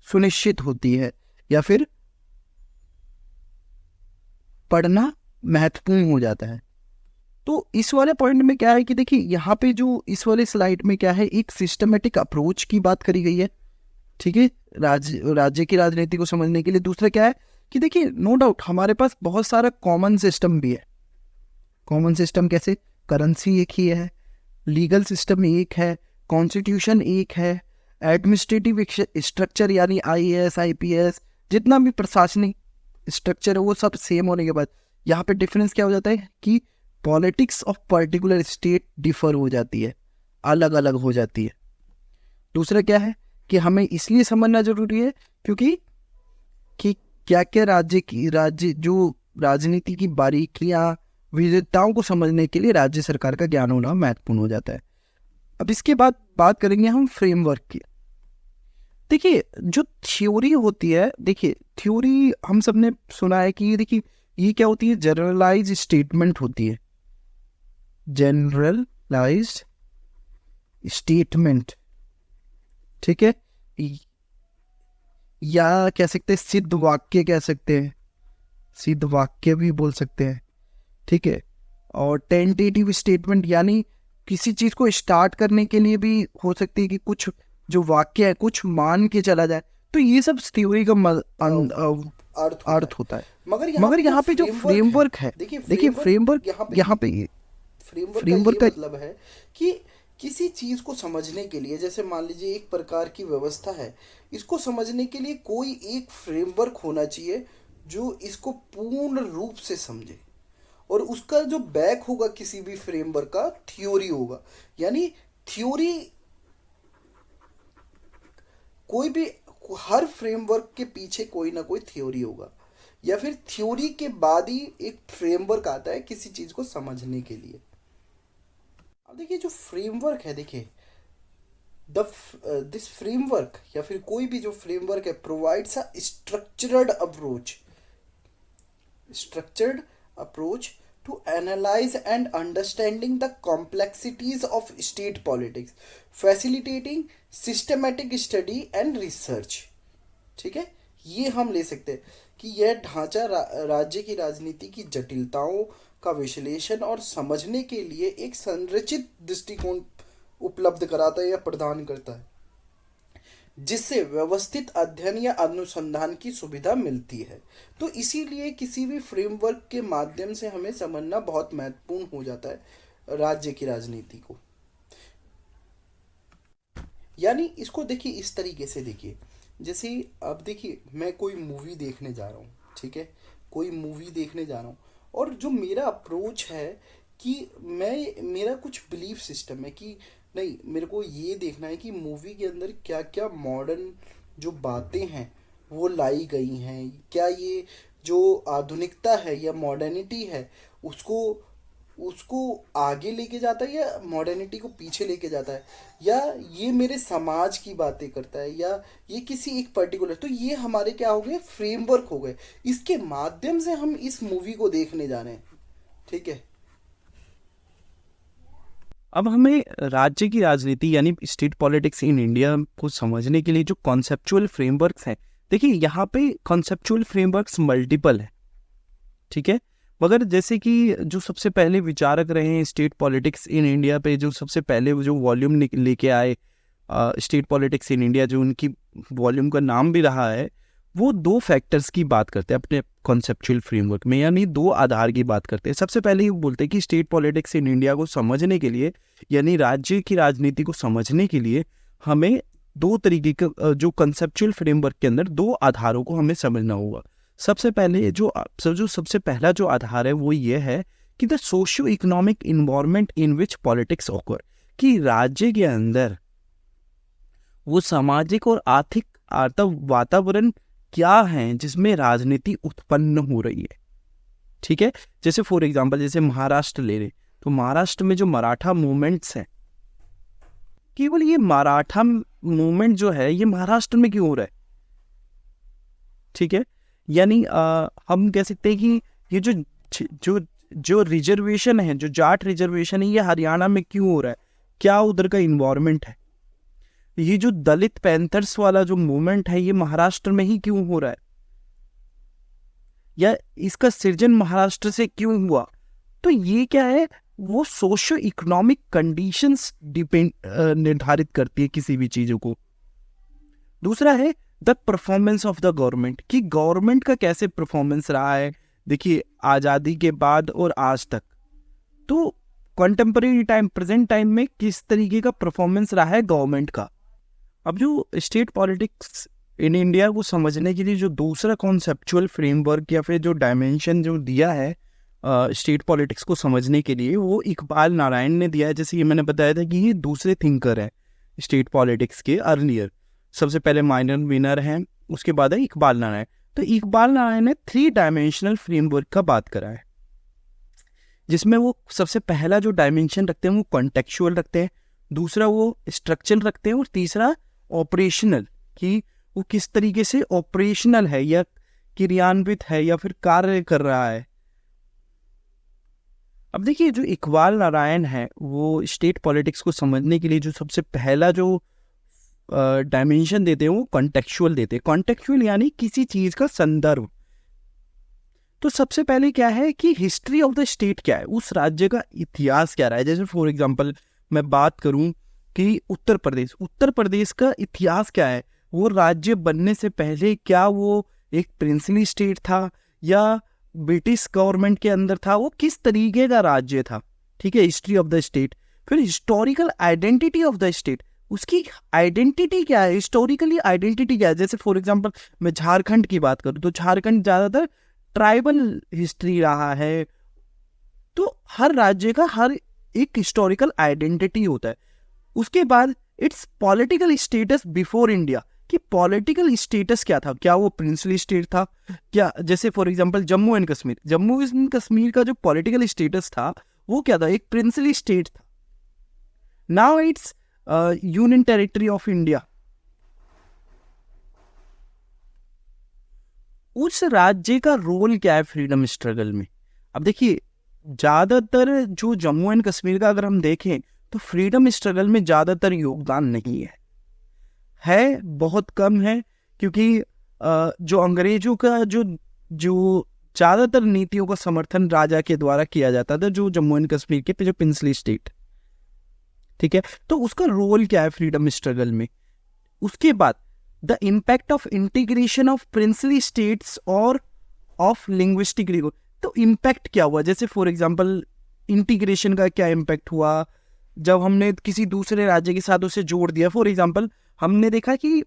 सुनिश्चित होती है या फिर पढ़ना महत्वपूर्ण हो जाता है। तो इस वाले पॉइंट में क्या है कि देखिए, यहाँ पे जो इस वाले स्लाइड में क्या है, एक सिस्टमेटिक अप्रोच की बात करी गई है। ठीक है, राज्य की राजनीति को समझने के लिए। दूसरा क्या है कि देखिए, नो डाउट हमारे पास बहुत सारा कॉमन सिस्टम भी है। कॉमन सिस्टम कैसे? करेंसी एक ही है, लीगल सिस्टम एक है, कॉन्स्टिट्यूशन एक है, एडमिनिस्ट्रेटिव स्ट्रक्चर यानी IAS IPS जितना भी प्रशासनिक स्ट्रक्चर है वो सब सेम होने के बाद यहाँ पे डिफरेंस क्या हो जाता है कि politics of particular state differ हो जाती है, अलग अलग हो जाती है। दूसरा क्या है कि हमें इसलिए समझना जरूरी है क्योंकि कि क्या क्या राज्य जो राजनीति की बारीकियां, विविधताओं को समझने के लिए राज्य सरकार का ज्ञान होना महत्वपूर्ण हो जाता है। अब इसके बाद बात करेंगे हम फ्रेमवर्क की। देखिए, जो थ्योरी होती है, देखिए थ्योरी हम सबने सुना है कि देखिए ये क्या होती है, जनरलाइज स्टेटमेंट होती है, जनरलाइज्ड स्टेटमेंट। ठीक है, या कह सकते हैं सिद्ध वाक्य, कह सकते हैं सिद्ध वाक्य भी बोल सकते हैं। ठीक है, और टेंटेटिव स्टेटमेंट यानी किसी चीज को स्टार्ट करने के लिए भी हो सकती है कि कुछ जो वाक्य है कुछ मान के चला जाए। तो ये सब थ्योरी का अर्थ होता है। मगर यहाँ पे जो फ्रेमवर्क है, देखिए फ्रेमवर्क यहाँ पे फ्रेमवर्क का मतलब है कि किसी चीज़ को समझने के लिए, जैसे मान लीजिए एक प्रकार की व्यवस्था है, इसको समझने के लिए कोई एक फ्रेमवर्क होना चाहिए जो इसको पूर्ण रूप से समझे। और उसका जो बैक होगा किसी भी फ्रेमवर्क का, थ्योरी होगा। यानी थ्योरी, कोई भी, हर फ्रेमवर्क के पीछे कोई ना कोई थ्योरी होगा, या फिर थ्योरी के बाद ही एक फ्रेमवर्क आता है किसी चीज़ को समझने के लिए। अब देखिए जो फ्रेमवर्क है, देखिए द दिस फ्रेमवर्क या फिर कोई भी जो फ्रेमवर्क है provides a structured approach to analyze and understanding the complexities of state politics, facilitating systematic study and research। ठीक है, ये हम ले सकते हैं कि यह ढांचा राज्य की राजनीति की जटिलताओं का विश्लेषण और समझने के लिए एक संरचित दृष्टिकोण उपलब्ध कराता है या प्रदान करता है, जिससे व्यवस्थित अध्ययन या अनुसंधान की सुविधा मिलती है। तो इसीलिए किसी भी फ्रेमवर्क के माध्यम से हमें समझना बहुत महत्वपूर्ण हो जाता है राज्य की राजनीति को। यानी इसको देखिए इस तरीके से, देखिए जैसे अब देखिए मैं कोई मूवी देखने जा रहा हूँ, ठीक है, कोई मूवी देखने जा रहा हूँ, और जो मेरा अप्रोच है कि मेरा कुछ बिलीफ सिस्टम है कि नहीं, मेरे को ये देखना है कि मूवी के अंदर क्या क्या मॉडर्न जो बातें हैं वो लाई गई हैं, क्या ये जो आधुनिकता है या मॉडर्निटी है उसको उसको आगे लेके जाता है या मॉडर्निटी को पीछे लेके जाता है, या ये मेरे समाज की बातें करता है, या ये किसी एक पर्टिकुलर। तो ये हमारे क्या हो गए, फ्रेमवर्क हो गए, इसके माध्यम से हम इस मूवी को देखने जा रहे हैं। ठीक है, अब हमें राज्य की राजनीति यानी स्टेट पॉलिटिक्स इन इंडिया को समझने के लिए जो कॉन्सेप्चुअल फ्रेमवर्क्स हैं, देखिए यहाँ पे कॉन्सेप्चुअल फ्रेमवर्क्स मल्टीपल है, ठीक है। मगर जैसे कि जो सबसे पहले विचारक रहे हैं स्टेट पॉलिटिक्स इन इंडिया पे, जो सबसे पहले जो वॉल्यूम लेके आए स्टेट पॉलिटिक्स इन इंडिया, जो उनकी वॉल्यूम का नाम भी रहा है, वो दो फैक्टर्स की बात करते हैं अपने कॉन्सेप्चुअल फ्रेमवर्क में, यानी दो आधार की बात करते हैं। सबसे पहले ये बोलते हैं कि स्टेट पॉलिटिक्स इन इंडिया को समझने के लिए, यानी राज्य की राजनीति को समझने के लिए, हमें दो तरीके का जो कॉन्सेप्चुअल फ्रेमवर्क के अंदर दो आधारों को हमें समझना होगा। सबसे पहले जो सबसे पहला जो आधार है वो ये है कि the socio economic environment in which politics occur, कि राज्य के अंदर वो सामाजिक और आर्थिक वातावरण क्या है जिसमें राजनीति उत्पन्न हो रही है। ठीक है, जैसे फॉर एग्जांपल जैसे महाराष्ट्र ले रहे, तो महाराष्ट्र में जो मराठा मूवमेंट्स हैं, केवल ये मराठा मूवमेंट जो है ये महाराष्ट्र में क्यों हो रहा है? ठीक है, यानी हम कह सकते हैं कि ये जो जो रिजर्वेशन है, जो जाट रिजर्वेशन है, ये हरियाणा में क्यों हो रहा है? क्या उधर का इन्वायरमेंट है? ये जो दलित पैंथर्स वाला जो मूवमेंट है ये महाराष्ट्र में ही क्यों हो रहा है, या इसका सृजन महाराष्ट्र से क्यों हुआ? तो ये क्या है, वो सोशो इकोनॉमिक कंडीशंस निर्धारित करती है किसी भी चीजों को। दूसरा है the performance of the government, कि गवर्नमेंट का कैसे परफॉर्मेंस रहा है। देखिए आज़ादी के बाद और आज तक, तो कंटेम्परेरी टाइम, प्रेजेंट टाइम में किस तरीके का परफॉर्मेंस रहा है गवर्नमेंट का। अब जो स्टेट पॉलिटिक्स इन इंडिया को समझने के लिए जो दूसरा कॉन्सेप्चुअल फ्रेमवर्क या फिर जो डायमेंशन जो दिया है स्टेट पॉलिटिक्स को समझने के लिए, वो इकबाल नारायण ने दिया है। जैसे ये मैंने बताया था कि ये दूसरे थिंकर हैं स्टेट पॉलिटिक्स के अर्लियर। सबसे पहले माइनर विनर हैं, उसके बाद है इकबाल नारायण। तो इकबाल नारायण ने 3 डायमेंशनल फ्रेमवर्क का बात करा है, जिसमें वो सबसे पहला जो डायमेंशन रखते हैं वो कॉन्टेक्चुअल रखते हैं, दूसरा वो स्ट्रक्चरल रखते हैं, और तीसरा ऑपरेशनल, कि वो किस तरीके से ऑपरेशनल है या क्रियान्वित है या फिर कार्य कर रहा है। अब देखिए जो इकबाल नारायण है वो स्टेट पॉलिटिक्स को समझने के लिए जो सबसे पहला जो डायमेंशन देते हैं वो कॉन्टेक्चुअल देते हैं। कॉन्टेक्चुअल यानी किसी चीज का संदर्भ। तो सबसे पहले क्या है कि हिस्ट्री ऑफ द स्टेट क्या है, उस राज्य का इतिहास क्या रहा है। जैसे फॉर एग्जांपल मैं बात करूं कि उत्तर प्रदेश का इतिहास क्या है, वो राज्य बनने से पहले क्या वो एक प्रिंसली स्टेट था या ब्रिटिश गवर्नमेंट के अंदर था, वो किस तरीके का राज्य था। ठीक है, हिस्ट्री ऑफ द स्टेट। फिर historical identity of the state, उसकी आइडेंटिटी क्या है, हिस्टोरिकली आइडेंटिटी क्या है। जैसे फॉर एग्जांपल मैं झारखंड की बात करूँ तो झारखंड ज़्यादातर ट्राइबल हिस्ट्री रहा है, तो हर राज्य का हर एक हिस्टोरिकल आइडेंटिटी होता है। उसके बाद it's political status before India, कि पॉलिटिकल स्टेटस क्या था, क्या वो प्रिंसली स्टेट था क्या। जैसे for example Jammu and Kashmir का जो पॉलिटिकल स्टेटस था वो क्या था, एक प्रिंसली स्टेट था। Now it's union territory of India. उस राज्य का रोल क्या है फ्रीडम स्ट्रगल में। अब देखिए ज्यादातर जो जम्मू एंड कश्मीर का अगर हम देखें तो फ्रीडम स्ट्रगल में ज्यादातर योगदान नहीं है बहुत कम है, क्योंकि जो अंग्रेजों का जो जो ज्यादातर नीतियों का समर्थन राजा के द्वारा किया जाता था, जो जम्मू एंड कश्मीर के जो प्रिंसली स्टेट, ठीक है। तो उसका रोल क्या है फ्रीडम स्ट्रगल में। उसके बाद the impact of integration of princely states और ऑफ लिंग्विस्टिक रिगोर, तो इम्पैक्ट क्या हुआ। जैसे फॉर एग्जांपल इंटीग्रेशन का क्या इम्पैक्ट हुआ, जब हमने किसी दूसरे राज्य के साथ उसे जोड़ दिया। फॉर एग्जांपल हमने देखा कि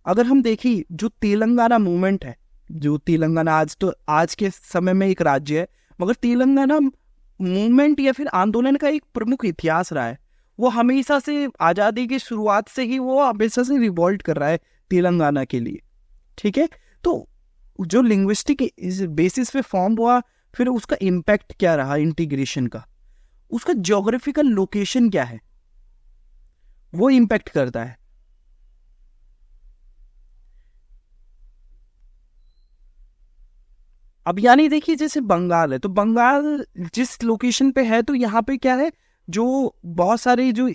अगर हम देखें जो तेलंगाना मूवमेंट है, जो तेलंगाना आज के समय में एक राज्य है, मगर तेलंगाना मूवमेंट या फिर आंदोलन का एक प्रमुख इतिहास रहा है। वो हमेशा से आज़ादी की शुरुआत से ही वो हमेशा से रिवॉल्ट कर रहा है तेलंगाना के लिए, ठीक है। तो जो लिंग्विस्टिक बेसिस पे फॉर्म हुआ, फिर उसका इम्पैक्ट क्या रहा इंटीग्रेशन का, उसका ज्योग्राफिकल लोकेशन क्या है वो इम्पैक्ट करता है। अब यानी देखिए जैसे बंगाल है, तो बंगाल जिस लोकेशन पे है तो यहाँ पे क्या है, जो बहुत सारे जो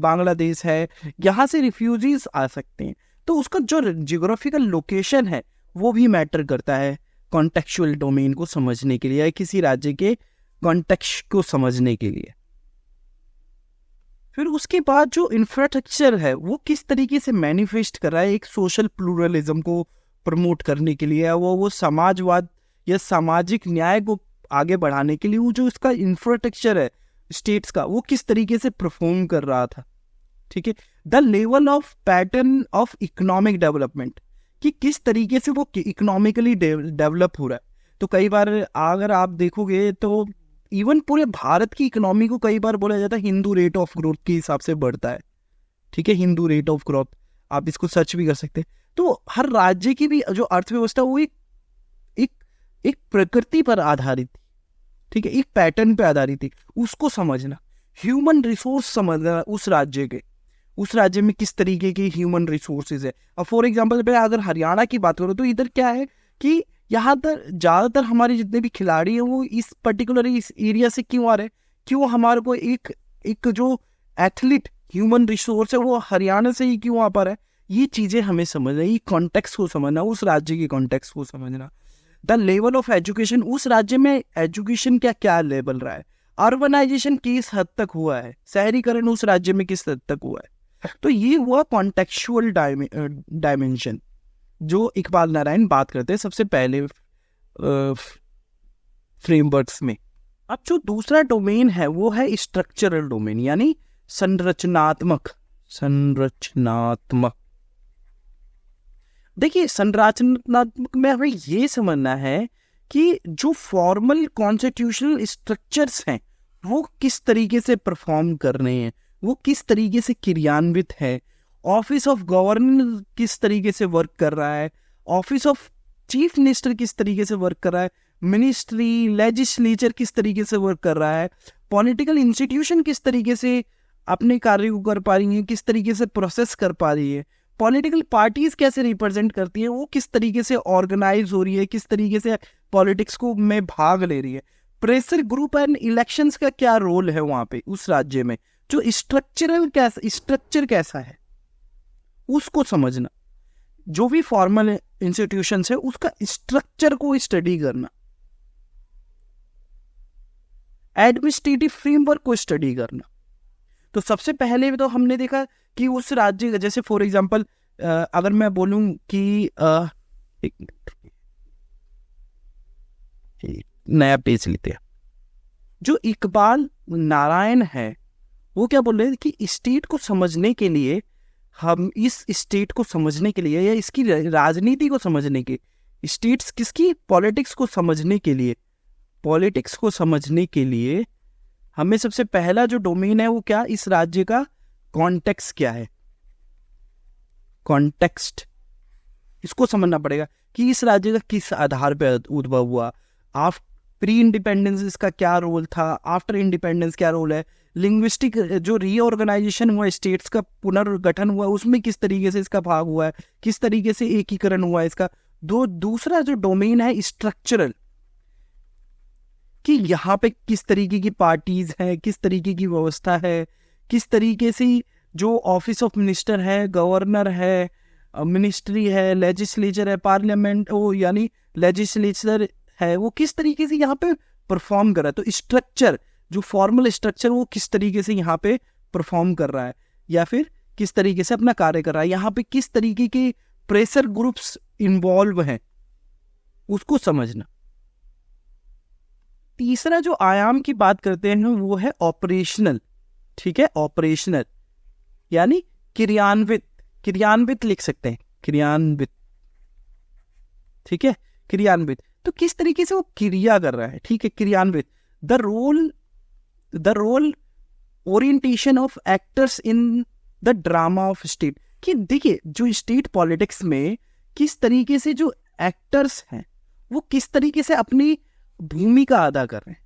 बांग्लादेश है यहाँ से रिफ्यूजीज आ सकते हैं, तो उसका जो जियोग्राफिकल लोकेशन है वो भी मैटर करता है कॉन्टेक्चुअल डोमेन को समझने के लिए, या किसी राज्य के कॉन्टेक्स्ट को समझने के लिए। फिर उसके बाद जो इंफ्रास्ट्रक्चर है वो किस तरीके से मैनिफेस्ट कर रहा है एक सोशल प्लूरलिज्म को प्रमोट करने के लिए, वो समाजवाद या सामाजिक न्याय को आगे बढ़ाने के लिए, वो जो इसका इंफ्रास्ट्रक्चर है स्टेट्स का वो किस तरीके से परफॉर्म कर रहा था, ठीक है। The level of pattern of economic development, कि किस तरीके से वो इकोनॉमिकली डेवलप हो रहा है। तो कई बार अगर आप देखोगे तो इवन पूरे भारत की इकोनॉमी को कई बार बोला जाता है हिंदू रेट ऑफ ग्रोथ के हिसाब से बढ़ता है, ठीक है, हिंदू रेट ऑफ ग्रोथ, आप इसको सर्च भी कर सकते हैं। तो हर राज्य की भी जो अर्थव्यवस्था वो एक प्रकृति पर आधारित थी, ठीक है, एक पैटर्न पे आधारित थी। उसको समझना, ह्यूमन रिसोर्स समझना, उस राज्य में किस तरीके के ह्यूमन रिसोर्सेज है। अब फॉर एग्जांपल मैं अगर हरियाणा की बात करूँ तो इधर क्या है कि यहाँ पर ज़्यादातर हमारे जितने भी खिलाड़ी हैं वो इस पर्टिकुलर इस एरिया से क्यों आ रहे हैं, क्यों हमारे को एक जो एथलीट ह्यूमन रिसोर्स है वो हरियाणा से ही क्यों आ पा रहा है, ये चीज़ें हमें समझना, ये कॉन्टेक्स्ट को समझना, उस राज्य के कॉन्टेक्स्ट को समझना। द लेवल ऑफ एजुकेशन, उस राज्य में एजुकेशन क्या क्या लेवल रहा है, अर्बनाइजेशन किस हद तक हुआ है, शहरीकरण उस राज्य में किस हद तक हुआ है। तो ये हुआ कॉन्टेक्चुअल डायमेंशन जो इकबाल नारायण बात करते हैं सबसे पहले फ्रेमवर्क्स में। अब जो दूसरा डोमेन है वो है स्ट्रक्चरल डोमेन, यानी संरचनात्मक। देखिए संरचनात्मक में हमें ये समझना है कि जो फॉर्मल कॉन्स्टिट्यूशनल स्ट्रक्चर्स हैं वो किस तरीके से परफॉर्म कर रहे हैं, वो किस तरीके से क्रियान्वित है, ऑफिस ऑफ गवर्नर किस तरीके से वर्क कर रहा है, ऑफिस ऑफ चीफ मिनिस्टर किस तरीके से वर्क कर रहा है, मिनिस्ट्री लेजिस्लेचर किस तरीके से वर्क कर रहा है, पॉलिटिकल इंस्टीट्यूशन किस तरीके से अपने कार्य को कर पा रही है, किस तरीके से प्रोसेस कर पा रही है, पॉलिटिकल पार्टीज कैसे रिप्रेजेंट करती हैं, वो किस तरीके से ऑर्गेनाइज हो रही है, किस तरीके से पॉलिटिक्स को में भाग ले रही है, प्रेशर ग्रुप एंड इलेक्शंस का क्या रोल है वहां पे उस राज्य में, जो स्ट्रक्चर कैसा है उसको समझना। जो भी फॉर्मल इंस्टीट्यूशंस है उसका स्ट्रक्चर को स्टडी करना, एडमिनिस्ट्रेटिव फ्रेमवर्क को स्टडी करना। तो सबसे पहले तो हमने देखा कि उस राज्य का, जैसे फॉर एग्जांपल अगर मैं बोलूं कि एक नया पेज लेते हैं, जो इकबाल नारायण है वो क्या बोल रहे हैं कि स्टेट को समझने के लिए, हम इस स्टेट को समझने के लिए या इसकी राजनीति को समझने के, स्टेट्स किसकी पॉलिटिक्स को समझने के लिए, पॉलिटिक्स को समझने के लिए हमें सबसे पहला जो डोमेन है वो क्या, इस राज्य का कॉन्टेक्स्ट क्या है, कॉन्टेक्स्ट, इसको समझना पड़ेगा कि इस राज्य का किस आधार पर उद्भव हुआ, प्री इंडिपेंडेंस इसका क्या रोल था, आफ्टर इंडिपेंडेंस क्या रोल है, लिंग्विस्टिक जो रीऑर्गेनाइजेशन हुआ, स्टेट्स का पुनर्गठन हुआ, उसमें किस तरीके से इसका भाग हुआ है, किस तरीके से एकीकरण हुआ है इसका। दूसरा जो डोमेन है स्ट्रक्चरल, कि यहाँ पे किस तरीके की पार्टीज है, किस तरीके की व्यवस्था है, किस तरीके से जो ऑफिस ऑफ मिनिस्टर है, गवर्नर है, मिनिस्ट्री है, लेजिस्लेचर है, पार्लियामेंट वो यानी लेजिस्लेचर है, वो किस तरीके से यहाँ पे परफॉर्म कर रहा है। तो स्ट्रक्चर, जो फॉर्मल स्ट्रक्चर वो किस तरीके से यहाँ पे परफॉर्म कर रहा है या फिर किस तरीके से अपना कार्य कर रहा है, यहाँ पे किस तरीके के प्रेशर ग्रुप्स इन्वॉल्व हैं, उसको समझना। तीसरा जो आयाम की बात करते हैं वो है ऑपरेशनल, ठीक है, ऑपरेशनल यानी क्रियान्वित, क्रियान्वित लिख सकते हैं, क्रियान्वित, ठीक है, क्रियान्वित, तो किस तरीके से वो क्रिया कर रहा है, ठीक है, क्रियान्वित। The role orientation of actors in the drama of state, कि देखिए जो स्टेट पॉलिटिक्स में किस तरीके से जो एक्टर्स हैं वो किस तरीके से अपनी भूमिका अदा कर रहे हैं,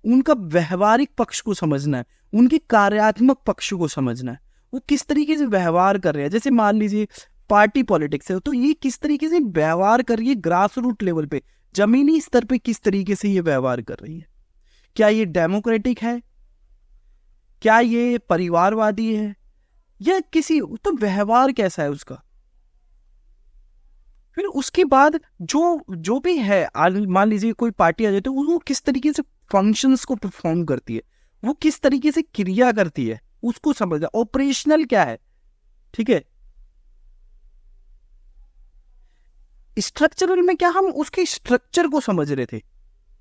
उनका व्यवहारिक पक्ष को समझना है, उनके कार्यात्मक पक्ष को समझना है, वो किस तरीके से व्यवहार कर रहे हैं। जैसे मान लीजिए पार्टी पॉलिटिक्स है, तो ये किस तरीके से व्यवहार कर रही है ग्रास रूट लेवल पे, जमीनी स्तर पे किस तरीके से ये व्यवहार कर रही है, क्या ये डेमोक्रेटिक है, क्या ये परिवारवादी है, या किसी, तो व्यवहार कैसा है उसका। फिर उसके बाद जो भी है, मान लीजिए कोई पार्टी आ जाए तो वो किस तरीके से फंक्शंस को परफॉर्म करती है, वो किस तरीके से क्रिया करती है, उसको समझना। ऑपरेशनल क्या है, ठीक है, स्ट्रक्चरल में क्या हम उसके स्ट्रक्चर को समझ रहे थे,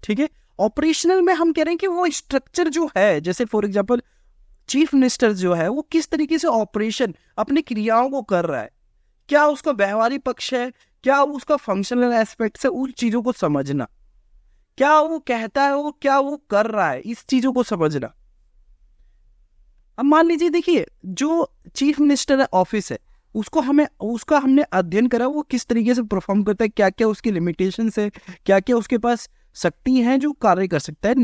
ठीक है। ऑपरेशनल में हम कह रहे हैं कि वो स्ट्रक्चर जो है, जैसे फॉर एग्जांपल चीफ मिनिस्टर जो है वो किस तरीके से ऑपरेशन अपनी क्रियाओं को कर रहा है, क्या उसका व्यवहारिक पक्ष है, क्या उसका फंक्शनल एस्पेक्ट है, उन चीजों को समझना, क्या वो कहता है वो क्या वो कर रहा है, इस चीजों को समझना। अब मान लीजिए देखिए जो चीफ मिनिस्टर ऑफिस है उसका हमने अध्ययन करा, वो किस तरीके से परफॉर्म करता है, क्या क्या उसकी लिमिटेशंस है, क्या क्या उसके पास शक्ति है जो कार्य कर सकता है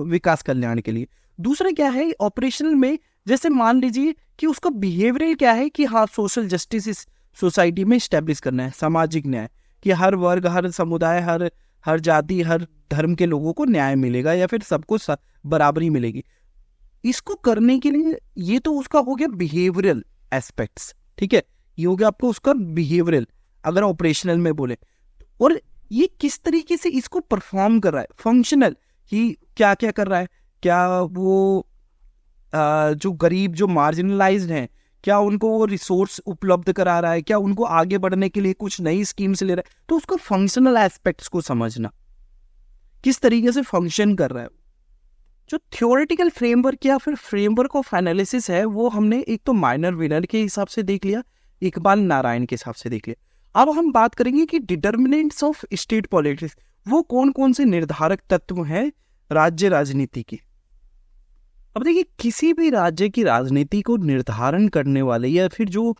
विकास कल्याण के लिए। दूसरा क्या है ऑपरेशनल में, जैसे मान लीजिए कि उसका बिहेवियर क्या है कि हाँ सोशल जस्टिस इस सोसाइटी में स्टैब्लिश करना है, सामाजिक न्याय, कि हर वर्ग, हर समुदाय, हर जाति, हर धर्म के लोगों को न्याय मिलेगा या फिर सबको बराबरी मिलेगी। इसको करने के लिए ये तो उसका हो गया बिहेवियरल एस्पेक्ट्स, ठीक है, ये हो गया आपको उसका बिहेवियरल अगर ऑपरेशनल में बोले। और ये किस तरीके से इसको परफॉर्म कर रहा है, फंक्शनल, कि क्या क्या कर रहा है, क्या वो जो गरीब जो मार्जिनलाइज्ड हैं क्या उनको वो रिसोर्स उपलब्ध करा रहा है, क्या उनको आगे बढ़ने के लिए कुछ नई स्कीम्स ले रहा है, तो उसको फंक्शनल एस्पेक्ट्स को समझना, किस तरीके से फंक्शन कर रहा है। जो थ्योरेटिकल फ्रेमवर्क या फिर फ्रेमवर्क ऑफ एनालिसिस है वो हमने एक तो माइनर विनर के हिसाब से देख लिया, इकबाल नारायण के हिसाब से देख लिया। अब हम बात करेंगे कि डिटर्मिनेंट्स ऑफ स्टेट पॉलिटिक्स, वो कौन कौन से निर्धारक तत्व हैं राज्य राजनीति की। अब देखिए किसी भी राज्य की राजनीति को निर्धारण करने वाले या फिर जो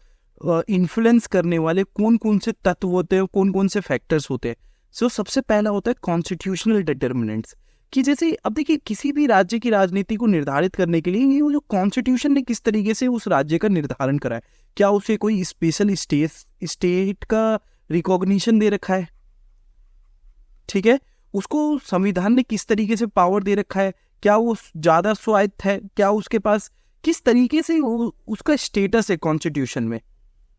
इन्फ्लुएंस करने वाले कौन कौन से तत्व होते हैं, कौन कौन से फैक्टर्स होते हैं। सो सबसे पहला होता है कॉन्स्टिट्यूशनल डिटर्मिनेंट्स, कि जैसे अब देखिए किसी भी राज्य की राजनीति को निर्धारित करने के लिए ये जो कॉन्स्टिट्यूशन ने किस तरीके से उस राज्य का निर्धारण करा है, क्या उसे कोई स्पेशल स्टेट का रिकॉग्निशन दे रखा है, ठीक है, उसको संविधान ने किस तरीके से पावर दे रखा है, क्या वो ज्यादा स्वायत्त है, क्या उसके पास किस तरीके से उसका स्टेटस है कॉन्स्टिट्यूशन में,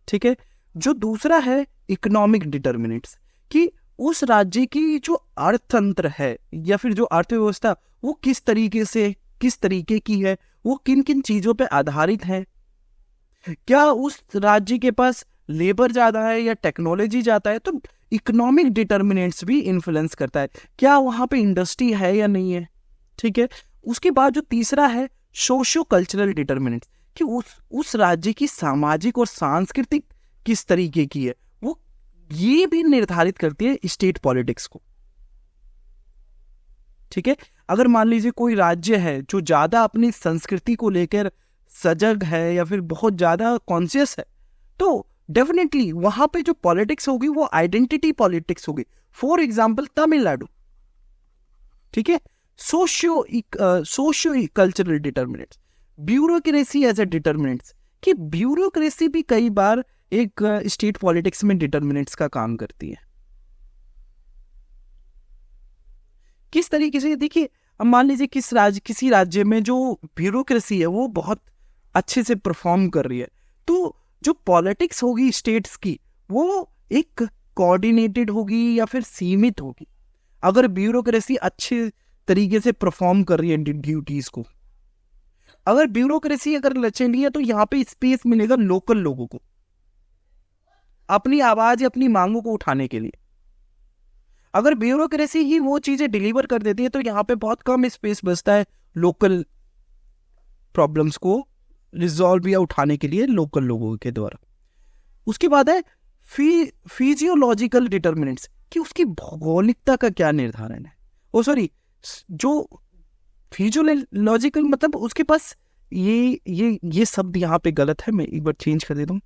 ठीक है। जो दूसरा है इकोनॉमिक डिटर्मिनेंट्स, कि उस राज्य की जो अर्थतंत्र है या फिर जो अर्थव्यवस्था वो किस तरीके की है, वो किन किन चीजों पे आधारित है, क्या उस राज्य के पास लेबर ज्यादा है या टेक्नोलॉजी ज्यादा है, तो इकोनॉमिक डिटर्मिनेंट्स भी इन्फ्लुएंस करता है, क्या वहां पे इंडस्ट्री है या नहीं है, ठीक है। उसके बाद जो तीसरा है सोशियो कल्चरल डिटर्मिनेंट्स, कि उस राज्य की सामाजिक और सांस्कृतिक किस तरीके की है, वो ये भी निर्धारित करती है स्टेट पॉलिटिक्स को। ठीक है, अगर मान लीजिए कोई राज्य है जो ज्यादा अपनी संस्कृति को लेकर सजग है या फिर बहुत ज्यादा कॉन्शियस है, तो डेफिनेटली वहां पे जो पॉलिटिक्स होगी वो आइडेंटिटी पॉलिटिक्स होगी। For example Tamil Nadu. ठीक है, socio cultural determinants, bureaucracy as a determinants, कि ब्यूरोक्रेसी भी कई बार एक स्टेट पॉलिटिक्स में डिटर्मिनेंट्स का काम करती है। किस तरीके से, देखिए अब मान लीजिए किसी राज्य में जो ब्यूरोक्रेसी है वो बहुत अच्छे से परफॉर्म कर रही है, तो जो पॉलिटिक्स होगी स्टेट्स की वो एक कोऑर्डिनेटेड होगी या फिर सीमित होगी। अगर ब्यूरोक्रेसी अच्छे तरीके से परफॉर्म कर रही है ड्यूटीज को, अगर ब्यूरोक्रेसी अगर लचीली है तो यहाँ पे स्पेस मिलेगा लोकल लोगों को अपनी आवाज या अपनी मांगों को उठाने के लिए। अगर ब्यूरोक्रेसी ही वो चीजें डिलीवर कर देती है तो यहाँ पे बहुत कम स्पेस बचता है लोकल प्रॉब्लम्स को रिजॉल्व या उठाने के लिए लोकल लोगों के द्वारा। उसके बाद है फिजियोलॉजिकल डिटर्मिनेंट्स, कि उसकी भौगोलिकता का क्या निर्धारण है। जो फिजियोलॉजिकल मतलब उसके पास ये शब्द यहाँ पे गलत है, मैं एक बार चेंज कर देता हूँ।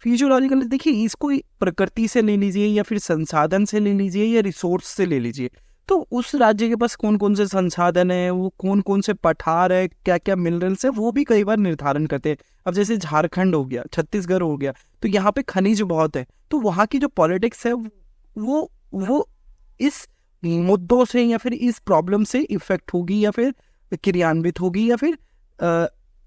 फिजियोलॉजिकल, देखिए इसको प्रकृति से ले लीजिए या फिर संसाधन से ले लीजिए या रिसोर्स से ले लीजिए, तो उस राज्य के पास कौन कौन से संसाधन है, वो कौन कौन से पठार है, क्या क्या मिनरल्स है, वो भी कई बार निर्धारण करते हैं। अब जैसे झारखंड हो गया, छत्तीसगढ़ हो गया, तो यहाँ पे खनिज बहुत है, तो वहाँ की जो पॉलिटिक्स है वो इस मुद्दों से या फिर इस प्रॉब्लम से इफेक्ट होगी या फिर क्रियान्वित होगी, या फिर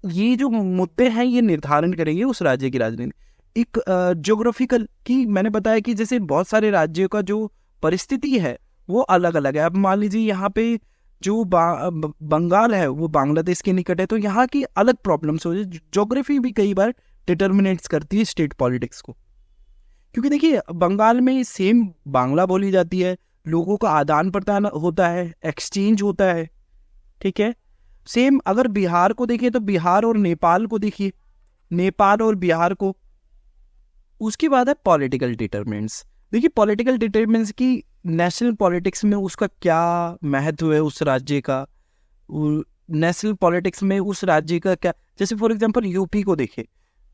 ये जो मुद्दे हैं ये निर्धारण करेंगे उस राज्य की राजनीति। एक ज्योग्राफिकल, की मैंने बताया कि जैसे बहुत सारे राज्यों का जो परिस्थिति है वो अलग अलग है। अब मान लीजिए यहाँ पे जो बंगाल है वो बांग्लादेश के निकट है, तो यहाँ की अलग प्रॉब्लम्स हो जाए। ज्योग्राफी भी कई बार डिटर्मिनेट्स करती है स्टेट पॉलिटिक्स को, क्योंकि देखिए बंगाल में सेम बांग्ला बोली जाती है, लोगों का आदान प्रदान होता है, एक्सचेंज होता है। ठीक है, सेम अगर बिहार को देखिए तो बिहार और नेपाल को देखिए, नेपाल और बिहार को। उसके बाद है पॉलिटिकल डिटर्मिनेंट्स। देखिए पॉलिटिकल डिटर्मिनेंट्स की नेशनल पॉलिटिक्स में उसका क्या महत्व है उस राज्य का, नेशनल पॉलिटिक्स में उस राज्य का क्या। जैसे फॉर एग्जांपल यूपी को देखिए,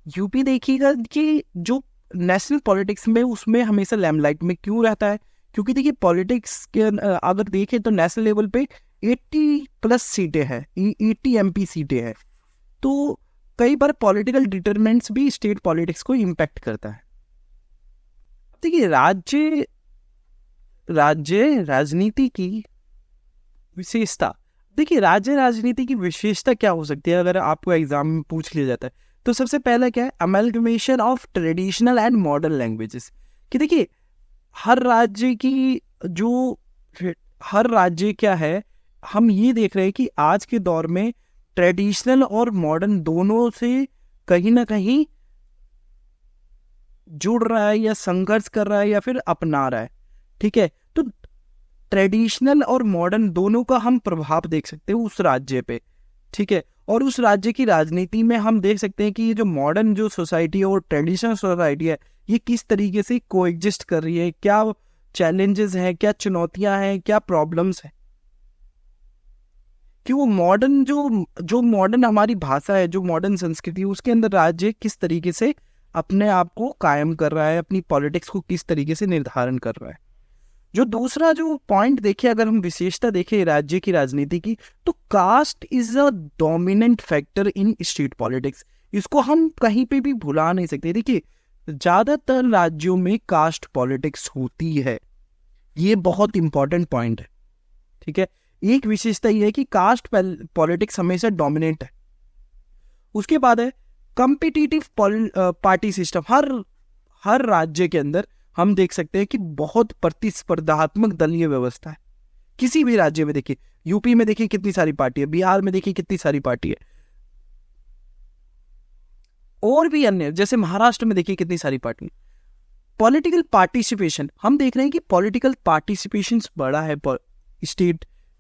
यूपी देखिएगा कि जो नेशनल पॉलिटिक्स में उसमें हमेशा लैमलाइट में क्यों रहता है, क्योंकि देखिए पॉलिटिक्स के अगर देखें तो नेशनल लेवल पे 80+ सीटें हैं, 80 MP सीटें हैं, तो कई बार पॉलिटिकल डिटरमिनेंट्स भी स्टेट पॉलिटिक्स को इम्पैक्ट करता है। देखिए राज्य राजनीति की विशेषता, देखिए राज्य राजनीति की विशेषता क्या हो सकती है अगर आपको एग्जाम में पूछ लिया जाता है, तो सबसे पहला क्या है, amalgamation of traditional and modern languages. कि देखिए हर राज्य क्या है, हम ये देख रहे हैं कि आज के दौर में ट्रेडिशनल और मॉडर्न दोनों से कहीं ना कहीं जुड़ रहा है या संघर्ष कर रहा है या फिर अपना रहा है। ठीक है, तो ट्रेडिशनल और मॉडर्न दोनों का हम प्रभाव देख सकते हैं उस राज्य पे। ठीक है, और उस राज्य की राजनीति में हम देख सकते हैं कि ये जो मॉडर्न जो सोसाइटी है और ट्रेडिशनल सोसाइटी है ये किस तरीके से कोएग्जिस्ट कर रही है, क्या चैलेंजेस हैं, क्या चुनौतियां हैं, क्या प्रॉब्लम्स हैं। कि वो मॉडर्न जो मॉडर्न हमारी भाषा है, जो मॉडर्न संस्कृति है, उसके अंदर राज्य किस तरीके से अपने आप को कायम कर रहा है, अपनी पॉलिटिक्स को किस तरीके से निर्धारण कर रहा है। जो दूसरा जो पॉइंट देखे, अगर हम विशेषता देखें राज्य की राजनीति की, तो caste is a dominant factor in state politics. इसको हम कहीं पे भी भुला नहीं सकते। देखिए ज्यादातर राज्यों में कास्ट पॉलिटिक्स होती है, ये बहुत इंपॉर्टेंट पॉइंट है। ठीक है, एक विशेषता ये है कि कास्ट पॉलिटिक्स हमेशा डोमिनेंट है। उसके बाद है कॉम्पिटिटिव पार्टी सिस्टम। हर राज्य के अंदर हम देख सकते हैं कि बहुत प्रतिस्पर्धात्मक दलीय व्यवस्था है। किसी भी राज्य में देखिए, यूपी में देखिए कितनी सारी पार्टी है, बिहार में देखिए कितनी सारी पार्टी है, और भी अन्य जैसे महाराष्ट्र में देखिए कितनी सारी पार्टी। पॉलिटिकल पार्टिसिपेशन, हम देख रहे हैं कि पॉलिटिकल पार्टिसिपेशन बढ़ा है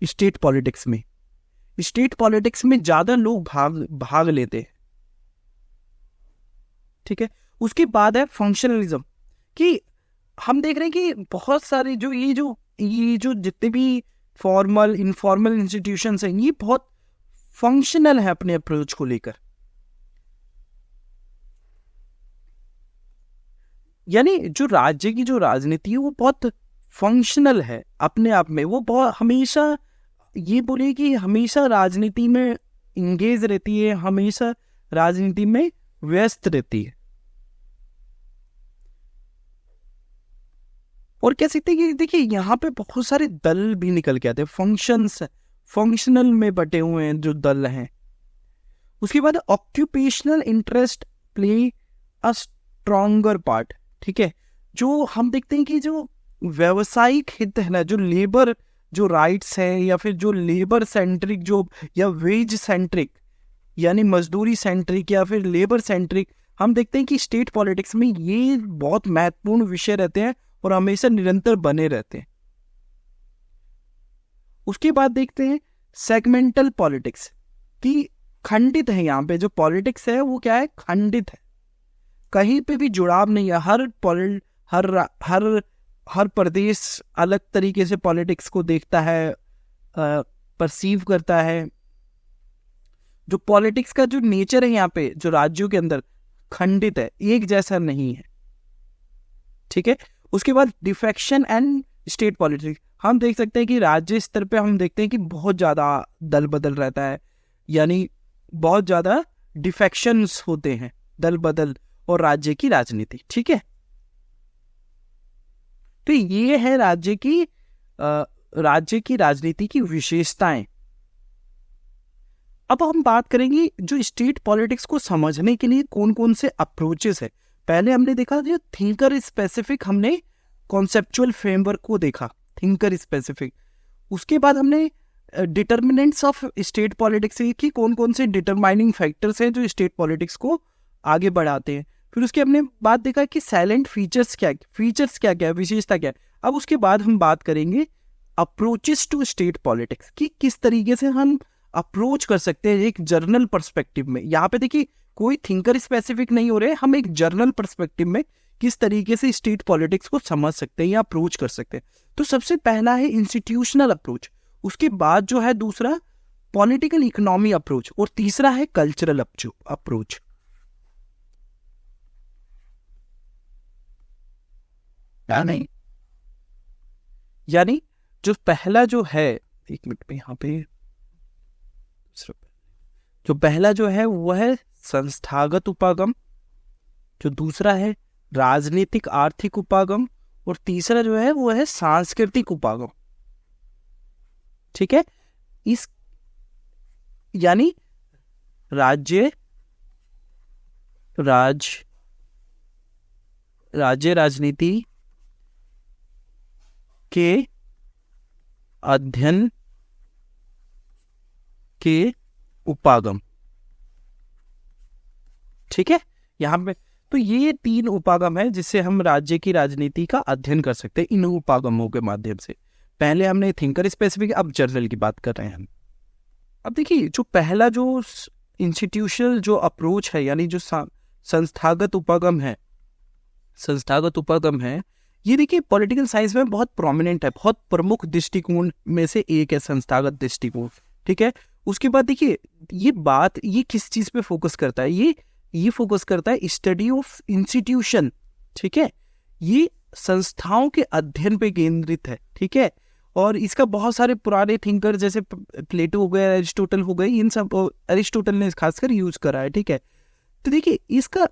स्टेट पॉलिटिक्स में। स्टेट पॉलिटिक्स में ज्यादा लोग भाग लेते हैं। ठीक है, उसके बाद है फंक्शनलिज्म, कि हम देख रहे हैं कि बहुत सारे ये जो जितने भी फॉर्मल इनफॉर्मल इंस्टीट्यूशंस हैं, ये बहुत फंक्शनल है अपने अप्रोच को लेकर। यानी जो राज्य की जो राजनीति है वो बहुत फंक्शनल है अपने आप में, वो बहुत हमेशा ये बोले कि हमेशा राजनीति में इंगेज रहती है, हमेशा राजनीति में व्यस्त रहती है। और कह सकते हैं कि देखिए यहाँ पे बहुत सारे दल भी निकल के आते हैं, फंक्शनल में बटे हुए हैं जो दल हैं। उसके बाद occupational interest play a stronger part. ठीक है, जो हम देखते हैं कि जो व्यावसायिक हित है ना, जो लेबर जो राइट्स है, या फिर जो लेबर सेंट्रिक जो या वेज सेंट्रिक यानी मजदूरी सेंट्रिक या फिर लेबर सेंट्रिक, हम देखते हैं कि स्टेट पॉलिटिक्स में ये बहुत महत्वपूर्ण विषय रहते हैं और हमेशा निरंतर बने रहते हैं। उसके बाद देखते हैं सेगमेंटल पॉलिटिक्स, कि खंडित है। यहाँ पे जो पॉलिटिक्स है वो क्या है, खंडित है, कहीं पे भी जुड़ाव नहीं है। हर प्रदेश अलग तरीके से पॉलिटिक्स को देखता है, परसीव करता है। जो पॉलिटिक्स का जो नेचर है यहाँ पे जो राज्यों के अंदर खंडित है, एक जैसा नहीं है। ठीक है, उसके बाद डिफेक्शन एंड स्टेट पॉलिटिक्स, हम देख सकते हैं कि राज्य स्तर पे हम देखते हैं कि बहुत ज्यादा दल बदल रहता है, यानी बहुत ज्यादा डिफेक्शंस होते हैं, दल बदल और राज्य की राजनीति। ठीक है, तो ये है राज्य की राजनीति की विशेषताएं। अब हम बात करेंगे जो स्टेट पॉलिटिक्स को समझने के लिए कौन कौन से अप्रोचेस है। पहले हमने देखा जो थिंकर स्पेसिफिक, हमने कॉन्सेप्चुअल फ्रेमवर्क को देखा, थिंकर स्पेसिफिक। उसके बाद हमने डिटर्मिनेंट्स ऑफ स्टेट पॉलिटिक्स की कौन कौन से डिटरमाइनिंग फैक्टर्स हैं जो स्टेट पॉलिटिक्स को आगे बढ़ाते हैं। फिर उसके हमने बात देखा कि साइलेंट फीचर्स क्या क्या, विशेषता क्या है। अब उसके बाद हम बात करेंगे अप्रोचेस टू स्टेट पॉलिटिक्स, कि किस तरीके से हम अप्रोच कर सकते हैं एक जर्नल पर्सपेक्टिव में। यहाँ पे देखिए कोई थिंकर स्पेसिफिक नहीं हो रहे, हम एक जर्नल पर्सपेक्टिव में किस तरीके से स्टेट पॉलिटिक्स को समझ सकते हैं या अप्रोच कर सकते हैं। तो सबसे पहला है इंस्टीट्यूशनल अप्रोच, उसके बाद जो है दूसरा पॉलिटिकल इकोनॉमी अप्रोच, और तीसरा है कल्चरल अप्रोच। यानी जो पहला जो है, एक मिनट में यहाँ पे, जो पहला जो है वो है संस्थागत उपागम, जो दूसरा है राजनीतिक आर्थिक उपागम, और तीसरा जो है वो है सांस्कृतिक उपागम। ठीक है, इस यानी राज्य राजनीति के अध्ययन के उपागम। ठीक है, यहाँ पे तो ये 3 उपागम है जिससे हम राज्य की राजनीति का अध्ययन कर सकते हैं इन उपागमों के माध्यम से। पहले हमने थिंकर स्पेसिफिक, अब जर्नल की बात कर रहे हैं हम। अब देखिए जो पहला जो इंस्टीट्यूशनल जो अप्रोच है, यानी जो संस्थागत उपागम है, ये देखिए पॉलिटिकल साइंस में बहुत प्रोमिनेंट है, बहुत प्रमुख दृष्टिकोण में से एक है संस्थागत दृष्टिकोण। ठीक है, उसके बाद देखिए ये किस चीज पे फोकस करता है, ये फोकस करता है स्टडी ऑफ इंस्टीट्यूशन। ठीक है, ये संस्थाओं के अध्ययन पे केंद्रित है। ठीक है, और इसका बहुत सारे पुराने थिंकर जैसे प्लेटो हो गए, अरिस्टोटल हो गए, इन सब अरिस्टोटल ने खासकर यूज करा है। ठीक है, तो देखिए इसका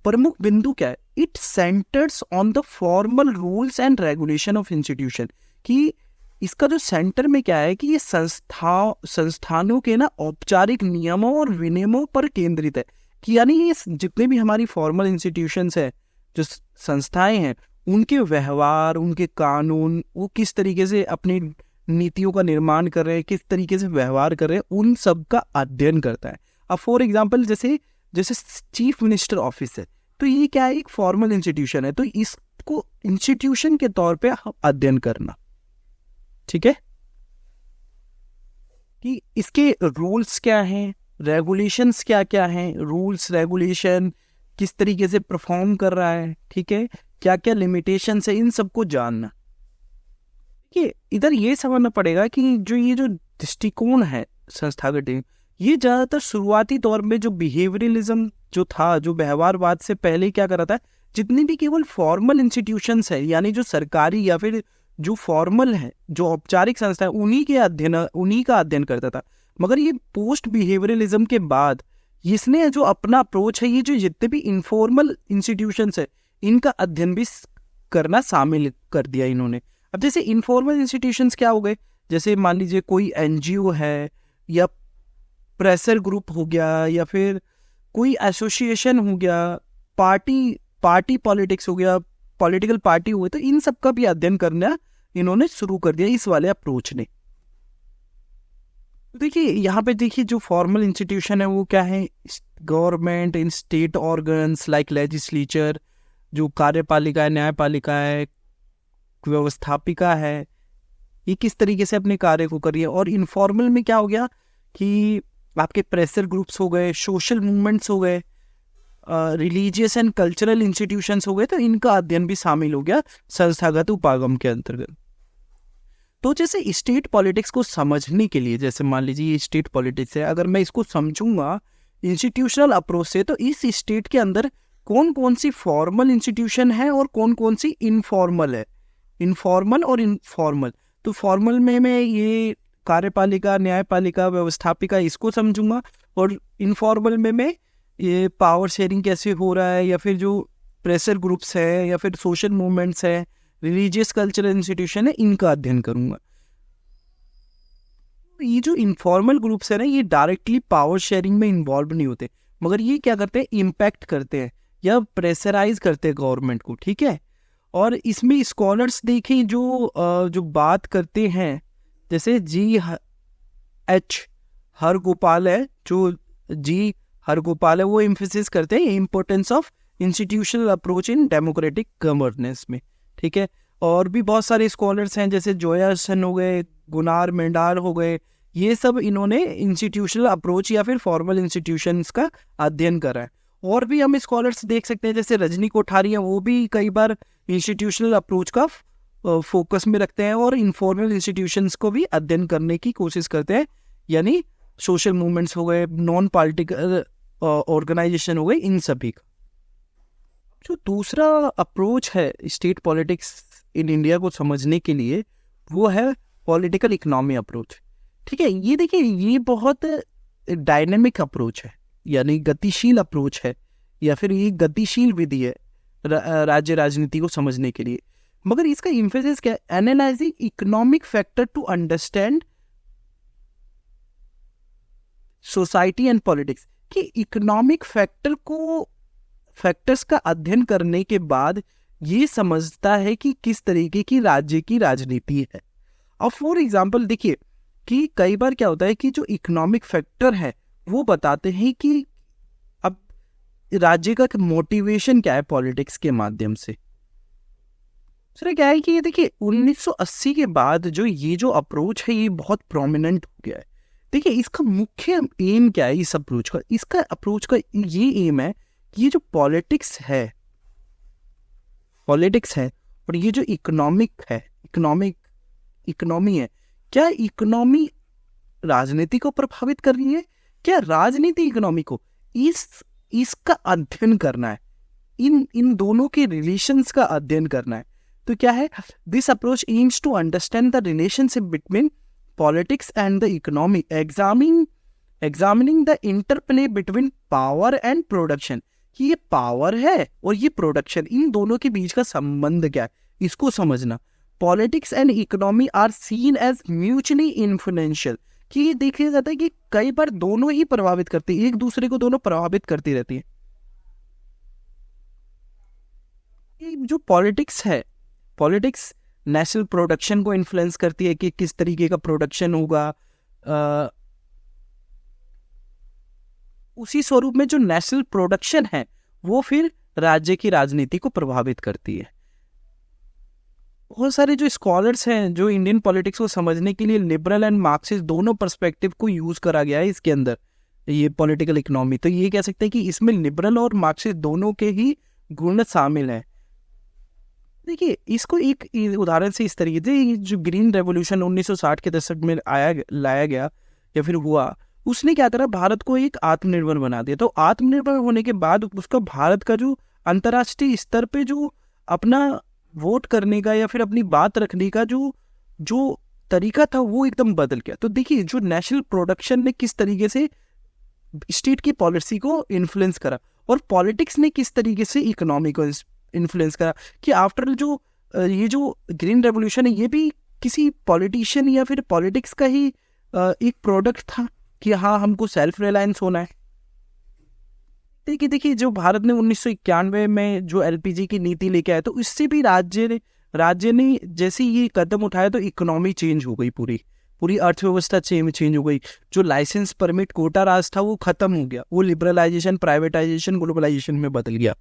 प्रमुख बिंदु क्या है, it centres on the formal rules and regulation of institution, कि इसका जो सेंटर में क्या है कि ये संस्थानों के ना औपचारिक नियमों और विनियमों पर केंद्रित है। कि यानी ये जितने भी हमारी फॉर्मल इंस्टीट्यूशंस है, जो संस्थाएं हैं, उनके व्यवहार, उनके कानून, वो किस तरीके से अपनी नीतियों का निर्माण कर रहे हैं, किस तरीके से व्यवहार कर रहे हैं, उन सब का अध्ययन करता है। अब फॉर एग्जाम्पल जैसे चीफ मिनिस्टर ऑफिस है, तो ये क्या है, एक फॉर्मल इंस्टीट्यूशन है, तो इसको इंस्टीट्यूशन के तौर पे अध्ययन करना। ठीक है, कि इसके रूल्स क्या हैं, रेगुलेशंस क्या क्या हैं, रूल्स रेगुलेशन किस तरीके से परफॉर्म कर रहा है, ठीक है, क्या क्या लिमिटेशंस है, इन सबको जानना। कि इधर ये समझना पड़ेगा कि जो दृष्टिकोण है संस्थागत, ये ज़्यादातर शुरुआती दौर में जो बिहेवियरलिज्म जो था, जो व्यवहारवाद से पहले क्या कर रहा था, जितनी भी केवल फॉर्मल इंस्टीट्यूशंस है, यानी जो सरकारी या फिर जो फॉर्मल है, जो औपचारिक संस्था है, उन्हीं का अध्ययन करता था। मगर ये पोस्ट बिहेवियरलिज्म के बाद इसने जो अपना अप्रोच है, ये जो जितने भी इनफॉर्मल इंस्टीट्यूशंस है, इनका अध्ययन भी करना शामिल कर दिया इन्होंने। अब जैसे इनफॉर्मल इंस्टीट्यूशंस क्या हो गए, जैसे मान लीजिए कोई एनजीओ है, या प्रेशर ग्रुप हो गया, या फिर कोई एसोसिएशन हो गया, पार्टी पॉलिटिक्स हो गया, पॉलिटिकल पार्टी हुए, तो इन सब का भी अध्ययन करना इन्होंने शुरू कर दिया इस वाले अप्रोच ने। देखिए यहाँ पे देखिए जो फॉर्मल इंस्टीट्यूशन है वो क्या है, government in state organs like legislature, जो कार्यपालिका है, न्यायपालिका है, व्यवस्थापिका है, ये किस तरीके से अपने कार्य को कर रही है। और इनफॉर्मल में क्या हो गया कि आपके प्रेशर ग्रुप्स हो गए, सोशल मूवमेंट्स हो गए, रिलीजियस एंड कल्चरल इंस्टीट्यूशंस हो गए, तो इनका अध्ययन भी शामिल हो गया संस्थागत उपागम के अंतर्गत। तो जैसे स्टेट पॉलिटिक्स को समझने के लिए, जैसे मान लीजिए ये स्टेट पॉलिटिक्स है, अगर मैं इसको समझूंगा इंस्टीट्यूशनल अप्रोच से, तो इस स्टेट के अंदर कौन कौन सी फॉर्मल इंस्टीट्यूशन है और कौन कौन सी इनफॉर्मल है, इनफॉर्मल और इनफॉर्मल। तो फॉर्मल में मैं ये कार्यपालिका, न्यायपालिका, व्यवस्थापिका, इसको समझूंगा, और इनफॉर्मल में मैं ये पावर शेयरिंग कैसे हो रहा है, या फिर जो प्रेशर ग्रुप्स है, या फिर सोशल मूवमेंट्स है, रिलीजियस कल्चरल इंस्टीट्यूशन है, इनका अध्ययन करूंगा। ये जो इनफॉर्मल ग्रुप्स है ना, ये डायरेक्टली पावर शेयरिंग में इन्वॉल्व नहीं होते, मगर ये क्या करते हैं, इम्पैक्ट करते हैं या प्रेशराइज करते हैं गवर्नमेंट को, ठीक है। और इसमें स्कॉलर्स देखें जो बात करते हैं, जैसे G.H. हरगोपाल है, जो जी हरगोपाल है, वो एम्फेसिस करते हैं importance of institutional approach in democratic governance में, ठीक है। और भी बहुत सारे स्कॉलर्स हैं, जैसे जोयासन हो गए, गुनार मेंडार हो गए, ये सब इन्होंने इंस्टीट्यूशनल अप्रोच या फिर फॉर्मल इंस्टीट्यूशंस का अध्ययन करा है। और भी हम स्कॉलर्स देख सकते हैं, जैसे रजनी कोठारी हैं, वो भी कई बार इंस्टीट्यूशनल अप्रोच का फोकस में रखते हैं और इनफॉर्मल इंस्टीट्यूशंस को भी अध्ययन करने की कोशिश करते हैं, यानी सोशल मूवमेंट्स हो गए, नॉन पॉलिटिकल ऑर्गेनाइजेशन हो गए, इन सभी का। जो दूसरा अप्रोच है स्टेट पॉलिटिक्स इन इंडिया को समझने के लिए, वो है पॉलिटिकल इकोनॉमी अप्रोच, ठीक है। ये देखिए, ये बहुत डायनेमिक अप्रोच है, यानी गतिशील अप्रोच है, या फिर ये गतिशील विधि है राज्य राजनीति को समझने के लिए। मगर इसका एम्फेसिस क्या है, analysing economic factor to understand society and politics, कि इकोनॉमिक फैक्टर्स का अध्ययन करने के बाद ये समझता है कि किस तरीके की राज्य की राजनीति है। और फॉर एग्जाम्पल देखिए कि कई बार क्या होता है कि जो इकोनॉमिक फैक्टर है वो बताते हैं कि अब राज्य का मोटिवेशन क्या है पॉलिटिक्स के माध्यम से। दूसरा क्या है कि ये देखिए 1980 के बाद जो अप्रोच है ये बहुत प्रोमिनेंट हो गया है। देखिए इसका मुख्य एम क्या है इस अप्रोच का, इसका अप्रोच का ये एम है कि ये जो पॉलिटिक्स है और ये जो इकोनॉमी है, क्या इकोनॉमी राजनीति को प्रभावित कर रही है, क्या राजनीति इकोनॉमी को, इसका अध्ययन करना है, इन दोनों के रिलेशंस का अध्ययन करना है। तो क्या है, this approach aims to understand the relationship between politics and the economy, examining the interplay between power and production, कि ये पावर है और ये प्रोडक्शन, इन दोनों के बीच का संबंध क्या है, इसको समझना। Politics and economy are seen as mutually influential, कि ये देखा जाता है कि कई बार दोनों ही प्रभावित करती है, एक दूसरे को दोनों प्रभावित करती रहती है। जो पॉलिटिक्स नेशनल प्रोडक्शन को इन्फ्लुएंस करती है कि किस तरीके का प्रोडक्शन होगा, उसी स्वरूप में जो नेशनल प्रोडक्शन है वो फिर राज्य की राजनीति को प्रभावित करती है। बहुत सारे जो स्कॉलर्स हैं जो इंडियन पॉलिटिक्स को समझने के लिए लिबरल एंड मार्क्सिस्ट दोनों पर्सपेक्टिव को यूज करा गया है इसके अंदर, ये पॉलिटिकल इकोनॉमी। तो ये कह सकते हैं कि इसमें लिबरल और मार्क्सिस्ट दोनों के ही गुण शामिल हैं। देखिए इसको एक उदाहरण से इस तरीके से, ये जो ग्रीन रेवोल्यूशन 1960 के दशक में लाया गया या फिर हुआ, उसने क्या करा, भारत को एक आत्मनिर्भर बना दिया। तो आत्मनिर्भर होने के बाद उसका भारत का जो अंतर्राष्ट्रीय स्तर पे जो अपना वोट करने का या फिर अपनी बात रखने का जो तरीका था वो एकदम बदल गया। तो देखिए जो नेशनल प्रोडक्शन ने किस तरीके से स्टेट की पॉलिसी को इन्फ्लुएंस करा और पॉलिटिक्स ने किस तरीके से इकोनॉमी को इन्फ्लुएंस करा, कि आफ्टर ये जो ग्रीन रेवोल्यूशन है ये भी किसी पॉलिटिशियन या फिर पॉलिटिक्स का ही एक प्रोडक्ट था कि हाँ हमको सेल्फ रिलायंस होना है। देखिए जो भारत ने 1991 में जो एलपीजी की नीति लेके आया, तो इससे भी राज्य ने जैसे ये कदम उठाया तो इकोनॉमी चेंज हो गई, पूरी अर्थव्यवस्था चेंज हो गई। जो लाइसेंस परमिट कोटा राज था वो खत्म हो गया, वो लिबरलाइजेशन, प्राइवेटाइजेशन, ग्लोबलाइजेशन में बदल गया।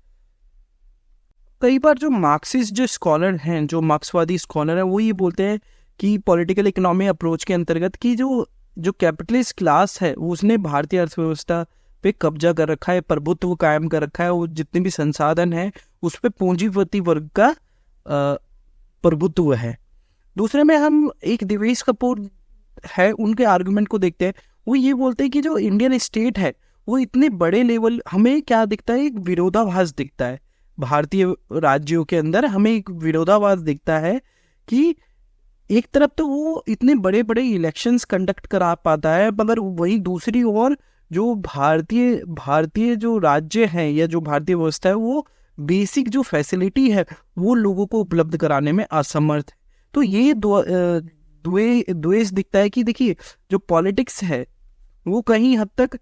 कई बार जो मार्क्सिस्ट जो स्कॉलर हैं, जो मार्क्सवादी स्कॉलर हैं, वो ये बोलते हैं कि पॉलिटिकल इकोनॉमी अप्रोच के अंतर्गत कि जो कैपिटलिस्ट क्लास है उसने भारतीय अर्थव्यवस्था पे कब्जा कर रखा है, प्रभुत्व कायम कर रखा है, वो जितने भी संसाधन हैं उस पे पूंजीपति वर्ग का प्रभुत्व है। दूसरे में हम एक देवेश कपूर है, उनके आर्गुमेंट को देखते हैं। वो ये बोलते हैं कि जो इंडियन स्टेट है वो इतने बड़े लेवल, हमें क्या दिखता है, एक विरोधाभास दिखता है। भारतीय राज्यों के अंदर हमें एक विरोधाभास दिखता है कि एक तरफ तो वो इतने बड़े बड़े इलेक्शंस कंडक्ट करा पाता है, मगर वहीं दूसरी ओर जो भारतीय जो राज्य हैं या जो भारतीय व्यवस्था है वो बेसिक जो फैसिलिटी है वो लोगों को उपलब्ध कराने में असमर्थ है। तो ये द्वेष दिखता है कि देखिए जो पॉलिटिक्स है वो कहीं हद तक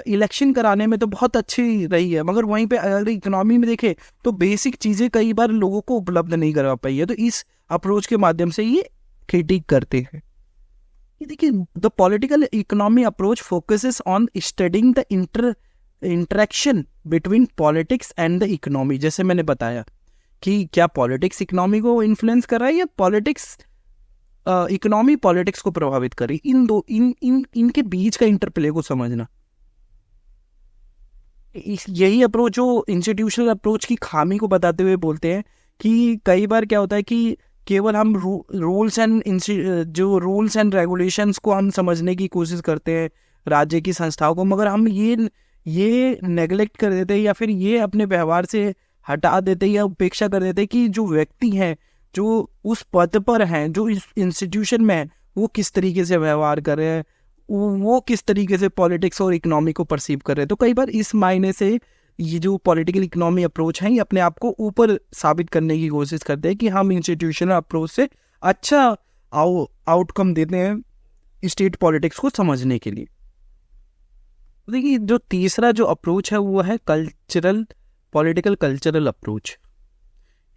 इलेक्शन कराने में तो बहुत अच्छी रही है, मगर वहीं पे अगर इकोनॉमी में देखें तो बेसिक चीज़ें कई बार लोगों को उपलब्ध नहीं करवा पाई है। तो इस अप्रोच के माध्यम से ये क्रिटिक करते हैं। ये देखिए the political economy approach focuses on studying the interaction between politics and the economy. जैसे मैंने बताया कि क्या पॉलिटिक्स इकोनॉमी को इन्फ्लुएंस कर रहा है या पॉलिटिक्स इकोनॉमी पॉलिटिक्स को प्रभावित कर रही, इनके बीच का इंटरप्ले को समझना। यही अप्रोच जो इंस्टीट्यूशनल अप्रोच की खामी को बताते हुए बोलते हैं कि कई बार क्या होता है कि केवल हम रूल्स एंड रेगुलेशंस को हम समझने की कोशिश करते हैं राज्य की संस्थाओं को, मगर हम ये नेग्लेक्ट कर देते हैं या फिर ये अपने व्यवहार से हटा देते हैं या उपेक्षा कर देते हैं कि जो व्यक्ति हैं जो उस पद पर हैं, जो इस इंस्टीट्यूशन में है, वो किस तरीके से व्यवहार कर रहे हैं, वो किस तरीके से पॉलिटिक्स और इकोनॉमी को परसीव कर रहे हैं। तो कई बार इस मायने से ये जो पॉलिटिकल इकोनॉमी अप्रोच है ये अपने आप को ऊपर साबित करने की कोशिश करते हैं कि हम इंस्टीट्यूशनल अप्रोच से अच्छा आउटकम देते हैं स्टेट पॉलिटिक्स को समझने के लिए। देखिए जो तीसरा जो अप्रोच है वो है पॉलिटिकल कल्चरल अप्रोच,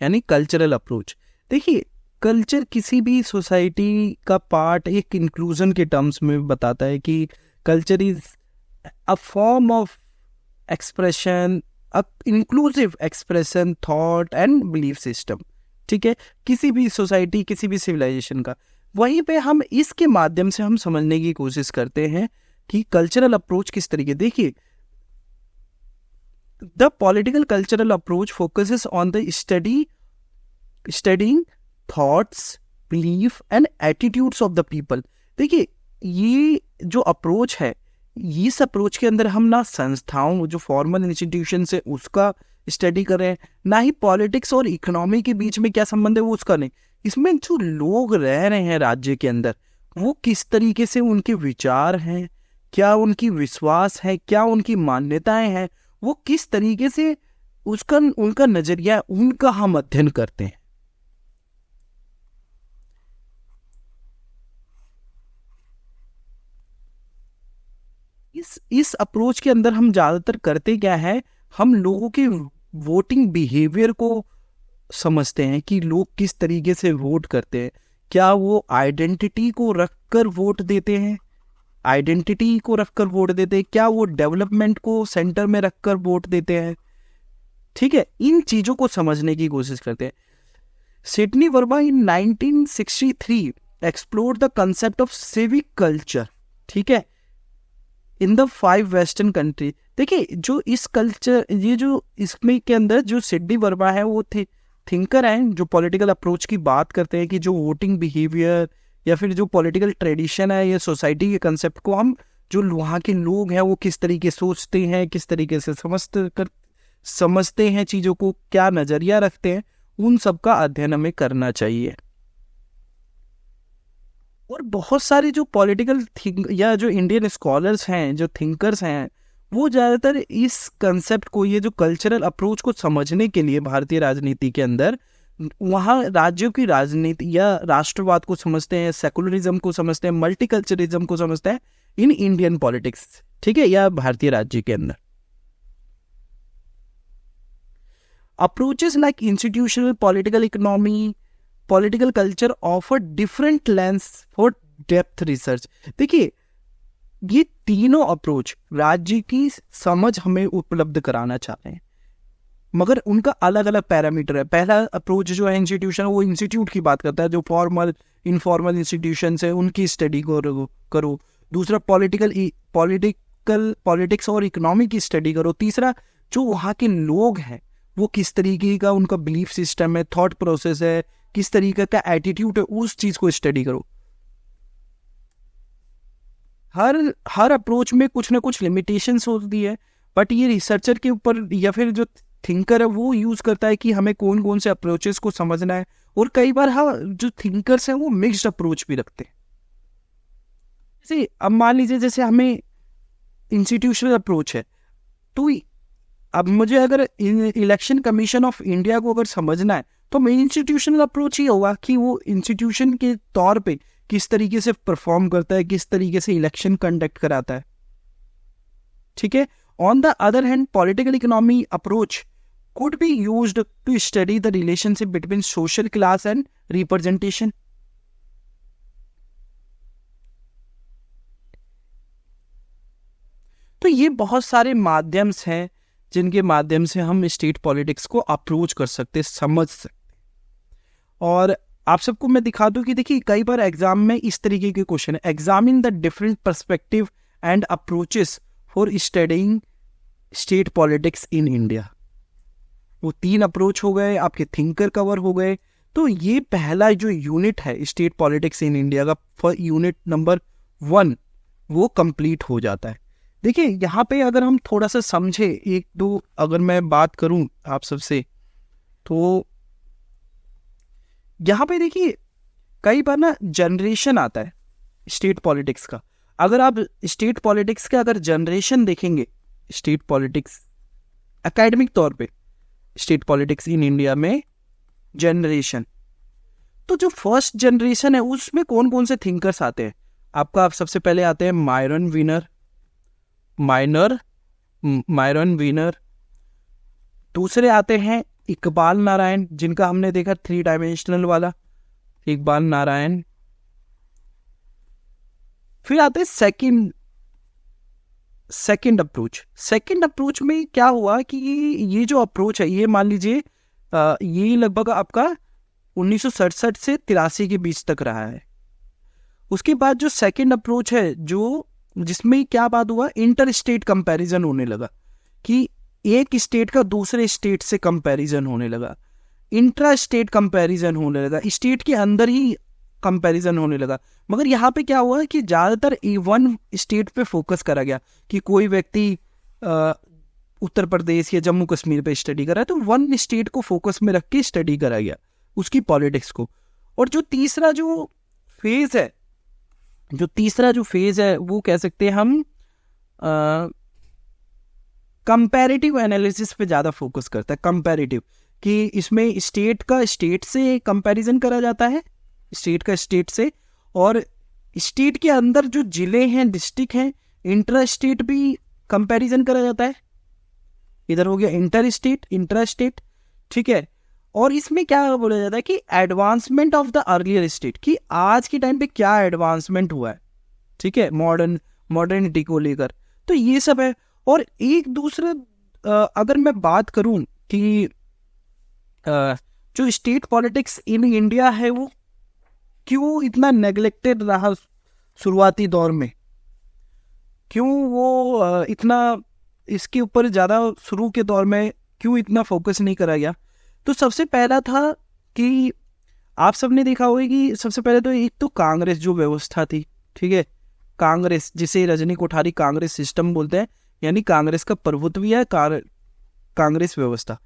यानी कल्चरल अप्रोच। देखिए कल्चर किसी भी सोसाइटी का पार्ट एक इंक्लूजन के टर्म्स में बताता है कि culture is a form of expression, inclusive expression, thought and belief system. ठीक है, किसी भी सोसाइटी, किसी भी सिविलाइजेशन का। वहीं पे हम इसके माध्यम से हम समझने की कोशिश करते हैं कि कल्चरल अप्रोच किस तरीके। देखिए the political cultural approach focuses on the studying thoughts, belief and attitudes of the people. देखिए ये जो अप्रोच है, इस अप्रोच के अंदर हम ना संस्थाओं, जो फॉर्मल इंस्टीट्यूशन है उसका स्टडी कर रहे हैं, ना ही पॉलिटिक्स और इकोनॉमी के बीच में क्या संबंध है वो उसका नहीं। इसमें जो लोग रह रहे हैं राज्य के अंदर वो किस तरीके से उनके विचार हैं, क्या उनकी विश्वास है, क्या उनकी मान्यताएं हैं, वो किस तरीके से उनका नजरिया, उनका हम अध्ययन करते हैं। इस अप्रोच के अंदर हम ज्यादातर करते क्या है, हम लोगों के वोटिंग बिहेवियर को समझते हैं कि लोग किस तरीके से वोट करते हैं। क्या वो आइडेंटिटी को रखकर वोट देते हैं, क्या वो डेवलपमेंट को सेंटर में रखकर वोट देते हैं। ठीक है, इन चीजों को समझने की कोशिश करते हैं। Sydney Verma in 1963 explore the concept of civic culture, ठीक है, इन द 5 वेस्टर्न कंट्री। देखिए जो इस कल्चर, ये जो इसमें के अंदर जो सिडनी वर्मा है वो थिंकर हैं जो पॉलिटिकल अप्रोच की बात करते हैं कि जो वोटिंग बिहेवियर या फिर जो पॉलिटिकल ट्रेडिशन है या सोसाइटी के कंसेप्ट को हम जो वहाँ के लोग हैं वो किस तरीके सोचते हैं, किस तरीके से समझते हैं चीज़ों को, क्या नज़रिया रखते हैं, उन सब का अध्ययन हमें करना चाहिए। और बहुत सारे जो पॉलिटिकल या जो इंडियन स्कॉलर्स हैं, जो थिंकर्स हैं, वो ज़्यादातर इस कंसेप्ट को, ये जो कल्चरल अप्रोच को समझने के लिए भारतीय राजनीति के अंदर वहाँ राज्यों की राजनीति या राष्ट्रवाद को समझते हैं, सेकुलरिज्म को समझते हैं, मल्टीकल्चरिज्म को समझते हैं इन इंडियन पॉलिटिक्स, ठीक है, या भारतीय राज्य के अंदर। Approaches like institutional political economy, political culture offer different lens for depth research. देखिए ये तीनों अप्रोच राज्य की समझ हमें उपलब्ध कराना चाहते हैं, मगर उनका अलग अलग पैरामीटर है। पहला अप्रोच जो है इंस्टीट्यूशन, वो इंस्टीट्यूट की बात करता है, जो फॉर्मल इनफॉर्मल इंस्टीट्यूशन है उनकी स्टडी करो। दूसरा पॉलिटिक्स और इकोनॉमी की स्टडी करो। तीसरा जो वहाँ के लोग हैं वो किस तरीके का उनका बिलीफ सिस्टम है, थॉट प्रोसेस है, किस तरीके का एटीट्यूड है, उस चीज को स्टडी करो। हर अप्रोच में कुछ ना कुछ लिमिटेशंस होती है, बट ये रिसर्चर के ऊपर या फिर जो थिंकर है वो यूज करता है कि हमें कौन कौन से अप्रोचेस को समझना है। और कई बार जो थिंकर्स हैं वो मिक्स्ड अप्रोच भी रखते हैं। जैसे अब मान लीजिए जैसे हमें इंस्टीट्यूशनल अप्रोच है, तो अब मुझे अगर इलेक्शन कमीशन ऑफ इंडिया को अगर समझना है तो मेन इंस्टीट्यूशनल अप्रोच ही होगा कि वो इंस्टीट्यूशन के तौर पे किस तरीके से परफॉर्म करता है, किस तरीके से इलेक्शन कंडक्ट कराता है, ठीक है। On the other hand political economy approach could be used to study the relationship between social class and representation. तो ये बहुत सारे माध्यम्स हैं जिनके माध्यम से हम स्टेट पॉलिटिक्स को अप्रोच कर सकते, समझ सकते। और आप सबको मैं दिखा दूं कि देखिए कई बार एग्जाम में इस तरीके के क्वेश्चन है, examine the different perspective and approaches for studying state politics in India. वो 3 अप्रोच हो गए, आपके थिंकर कवर हो गए। तो ये पहला जो यूनिट है स्टेट पॉलिटिक्स इन इंडिया का, यूनिट नंबर 1 वो कंप्लीट हो जाता है। देखिए यहाँ पे अगर हम थोड़ा सा समझे, एक दो अगर मैं बात करूं आप सबसे, तो यहाँ पे देखिए कई बार ना जनरेशन आता है स्टेट पॉलिटिक्स का। अगर आप स्टेट पॉलिटिक्स का अगर जनरेशन देखेंगे, स्टेट पॉलिटिक्स एकेडमिक तौर पे स्टेट पॉलिटिक्स इन इंडिया में जनरेशन, तो जो फर्स्ट जनरेशन है उसमें कौन कौन से थिंकर्स आते हैं आपका? आप सबसे पहले आते हैं मायरन वीनर। दूसरे आते हैं इकबाल नारायण, जिनका हमने देखा 3 डायमेंशनल वाला इकबाल नारायण। फिर आते हैं सेकंड अप्रोच में क्या हुआ कि ये जो अप्रोच है, ये मान लीजिए ये लगभग आपका 1967 से 83 के बीच तक रहा है। उसके बाद जो सेकंड अप्रोच है, जो जिसमें क्या बात हुआ, इंटर स्टेट कंपैरिजन होने लगा कि एक स्टेट का दूसरे स्टेट से कंपैरिजन होने लगा, इंट्रा स्टेट कंपैरिजन होने लगा, स्टेट के अंदर ही कंपैरिजन होने लगा। मगर यहाँ पे क्या हुआ कि ज़्यादातर वन स्टेट पे फोकस करा गया कि कोई व्यक्ति उत्तर प्रदेश या जम्मू कश्मीर पे स्टडी कर रहा है तो वन स्टेट को फोकस में रख के स्टडी करा गया उसकी पॉलिटिक्स को। और जो तीसरा जो फेज है वो कह सकते हैं हम कंपैरेटिव एनालिसिस पे ज़्यादा फोकस करता है। कंपैरेटिव कि इसमें स्टेट का स्टेट से कंपैरिजन करा जाता है, स्टेट का स्टेट से, और स्टेट के अंदर जो जिले हैं, डिस्ट्रिक्ट हैं, इंट्रा स्टेट भी कंपैरिजन करा जाता है। इधर हो गया इंटर स्टेट, इंट्रा स्टेट, ठीक है। और इसमें क्या बोला जाता है कि advancement of the earlier state, कि आज के टाइम पे क्या एडवांसमेंट हुआ है, ठीक है, मॉडर्निटी को लेकर। तो ये सब है। और एक दूसरा अगर मैं बात करूं कि जो स्टेट पॉलिटिक्स इन इंडिया है वो क्यों इतना नेग्लेक्टेड रहा शुरुआती दौर में, क्यों वो इतना इसके ऊपर ज़्यादा शुरू के दौर में क्यों इतना फोकस नहीं करा गया। तो सबसे पहला था कि आप सबने देखा होगा कि सबसे पहले तो एक तो कांग्रेस जो व्यवस्था थी, ठीक है, कांग्रेस जिसे रजनी कोठारी कांग्रेस सिस्टम बोलते हैं, यानी कांग्रेस का प्रभुत्व है कांग्रेस व्यवस्था।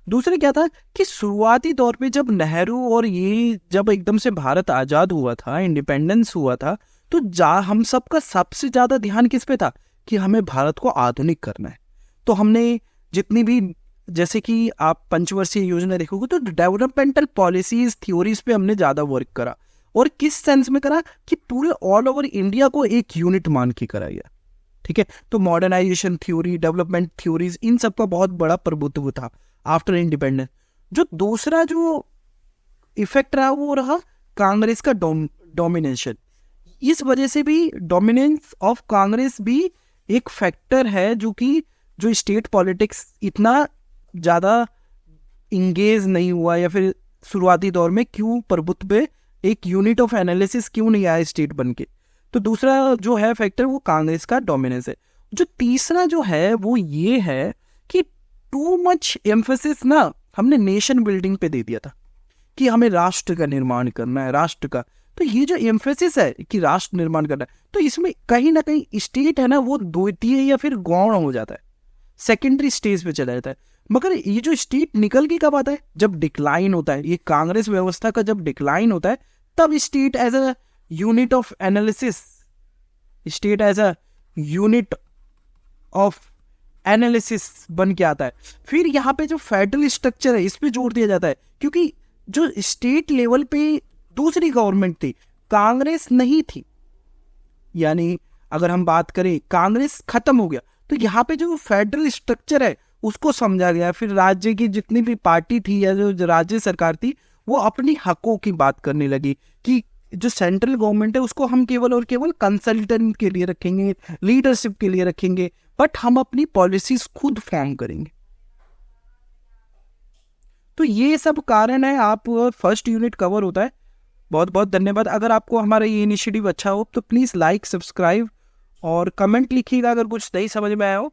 दूसरे क्या था कि शुरुआती दौर पे जब नेहरू और ये जब एकदम से भारत आज़ाद हुआ था, इंडिपेंडेंस हुआ था, तो हम सबका सबसे ज़्यादा ध्यान किस पे था कि हमें भारत को आधुनिक करना है। तो हमने जितनी भी, जैसे कि आप पंचवर्षीय योजना देखोगे तो डेवलपमेंटल पॉलिसीज थ्योरीज पे हमने ज़्यादा वर्क करा। और किस सेंस में करा कि पूरे ऑल ओवर इंडिया को एक यूनिट मान के करा गया, ठीक है। तो मॉडर्नाइजेशन थ्योरी, डेवलपमेंट थ्योरीज, इन सब का बहुत बड़ा प्रभुत्व था आफ्टर इंडिपेंडेंस। जो दूसरा जो इफेक्ट रहा वो रहा कांग्रेस का डोमिनेशन। इस वजह से भी डोमिनेंस ऑफ कांग्रेस भी एक फैक्टर है जो कि जो स्टेट पॉलिटिक्स इतना ज़्यादा इंगेज नहीं हुआ, या फिर शुरुआती दौर में क्यों प्रभुत्व पे एक यूनिट ऑफ एनालिसिस क्यों नहीं आया स्टेट बन के। तो दूसरा जो है फैक्टर वो कांग्रेस का डोमिनेंस है। जो तीसरा जो है वो ये है कि टू मच एम्फेसिस ना हमने नेशन बिल्डिंग पे दे दिया था कि हमें राष्ट्र का निर्माण करना है, राष्ट्र का। तो ये जो एम्फेसिस है कि राष्ट्र निर्माण करना है, तो इसमें कहीं ना कहीं स्टेट है ना वो द्वितीय या फिर गौण हो जाता है, सेकेंडरी स्टेज पे चला जाता है। मगर ये जो स्टेट निकल के कब आता है, जब डिक्लाइन होता है, ये कांग्रेस व्यवस्था का जब डिक्लाइन होता है तब state as a unit of analysis, state as a unit of analysis बन के आता है। फिर यहाँ पे जो फेडरल स्ट्रक्चर है इस पे जोर दिया जाता है, क्योंकि जो स्टेट लेवल पे दूसरी गवर्नमेंट थी, कांग्रेस नहीं थी। यानी अगर हम बात करें कांग्रेस खत्म हो गया, तो यहाँ पे जो फेडरल स्ट्रक्चर है उसको समझा गया। फिर राज्य की जितनी भी पार्टी थी या जो राज्य सरकार थी वो अपनी हकों की बात करने लगी कि जो सेंट्रल गवर्नमेंट है उसको हम केवल और केवल कंसल्टेंट के लिए रखेंगे, लीडरशिप के लिए रखेंगे, बट हम अपनी पॉलिसीज खुद फॉर्म करेंगे। तो ये सब कारण है। आप फर्स्ट यूनिट कवर होता है। बहुत बहुत धन्यवाद। अगर आपको हमारा ये इनिशिएटिव अच्छा हो तो प्लीज़ लाइक, सब्सक्राइब और कमेंट लिखिएगा अगर कुछ नहीं समझ में आया हो।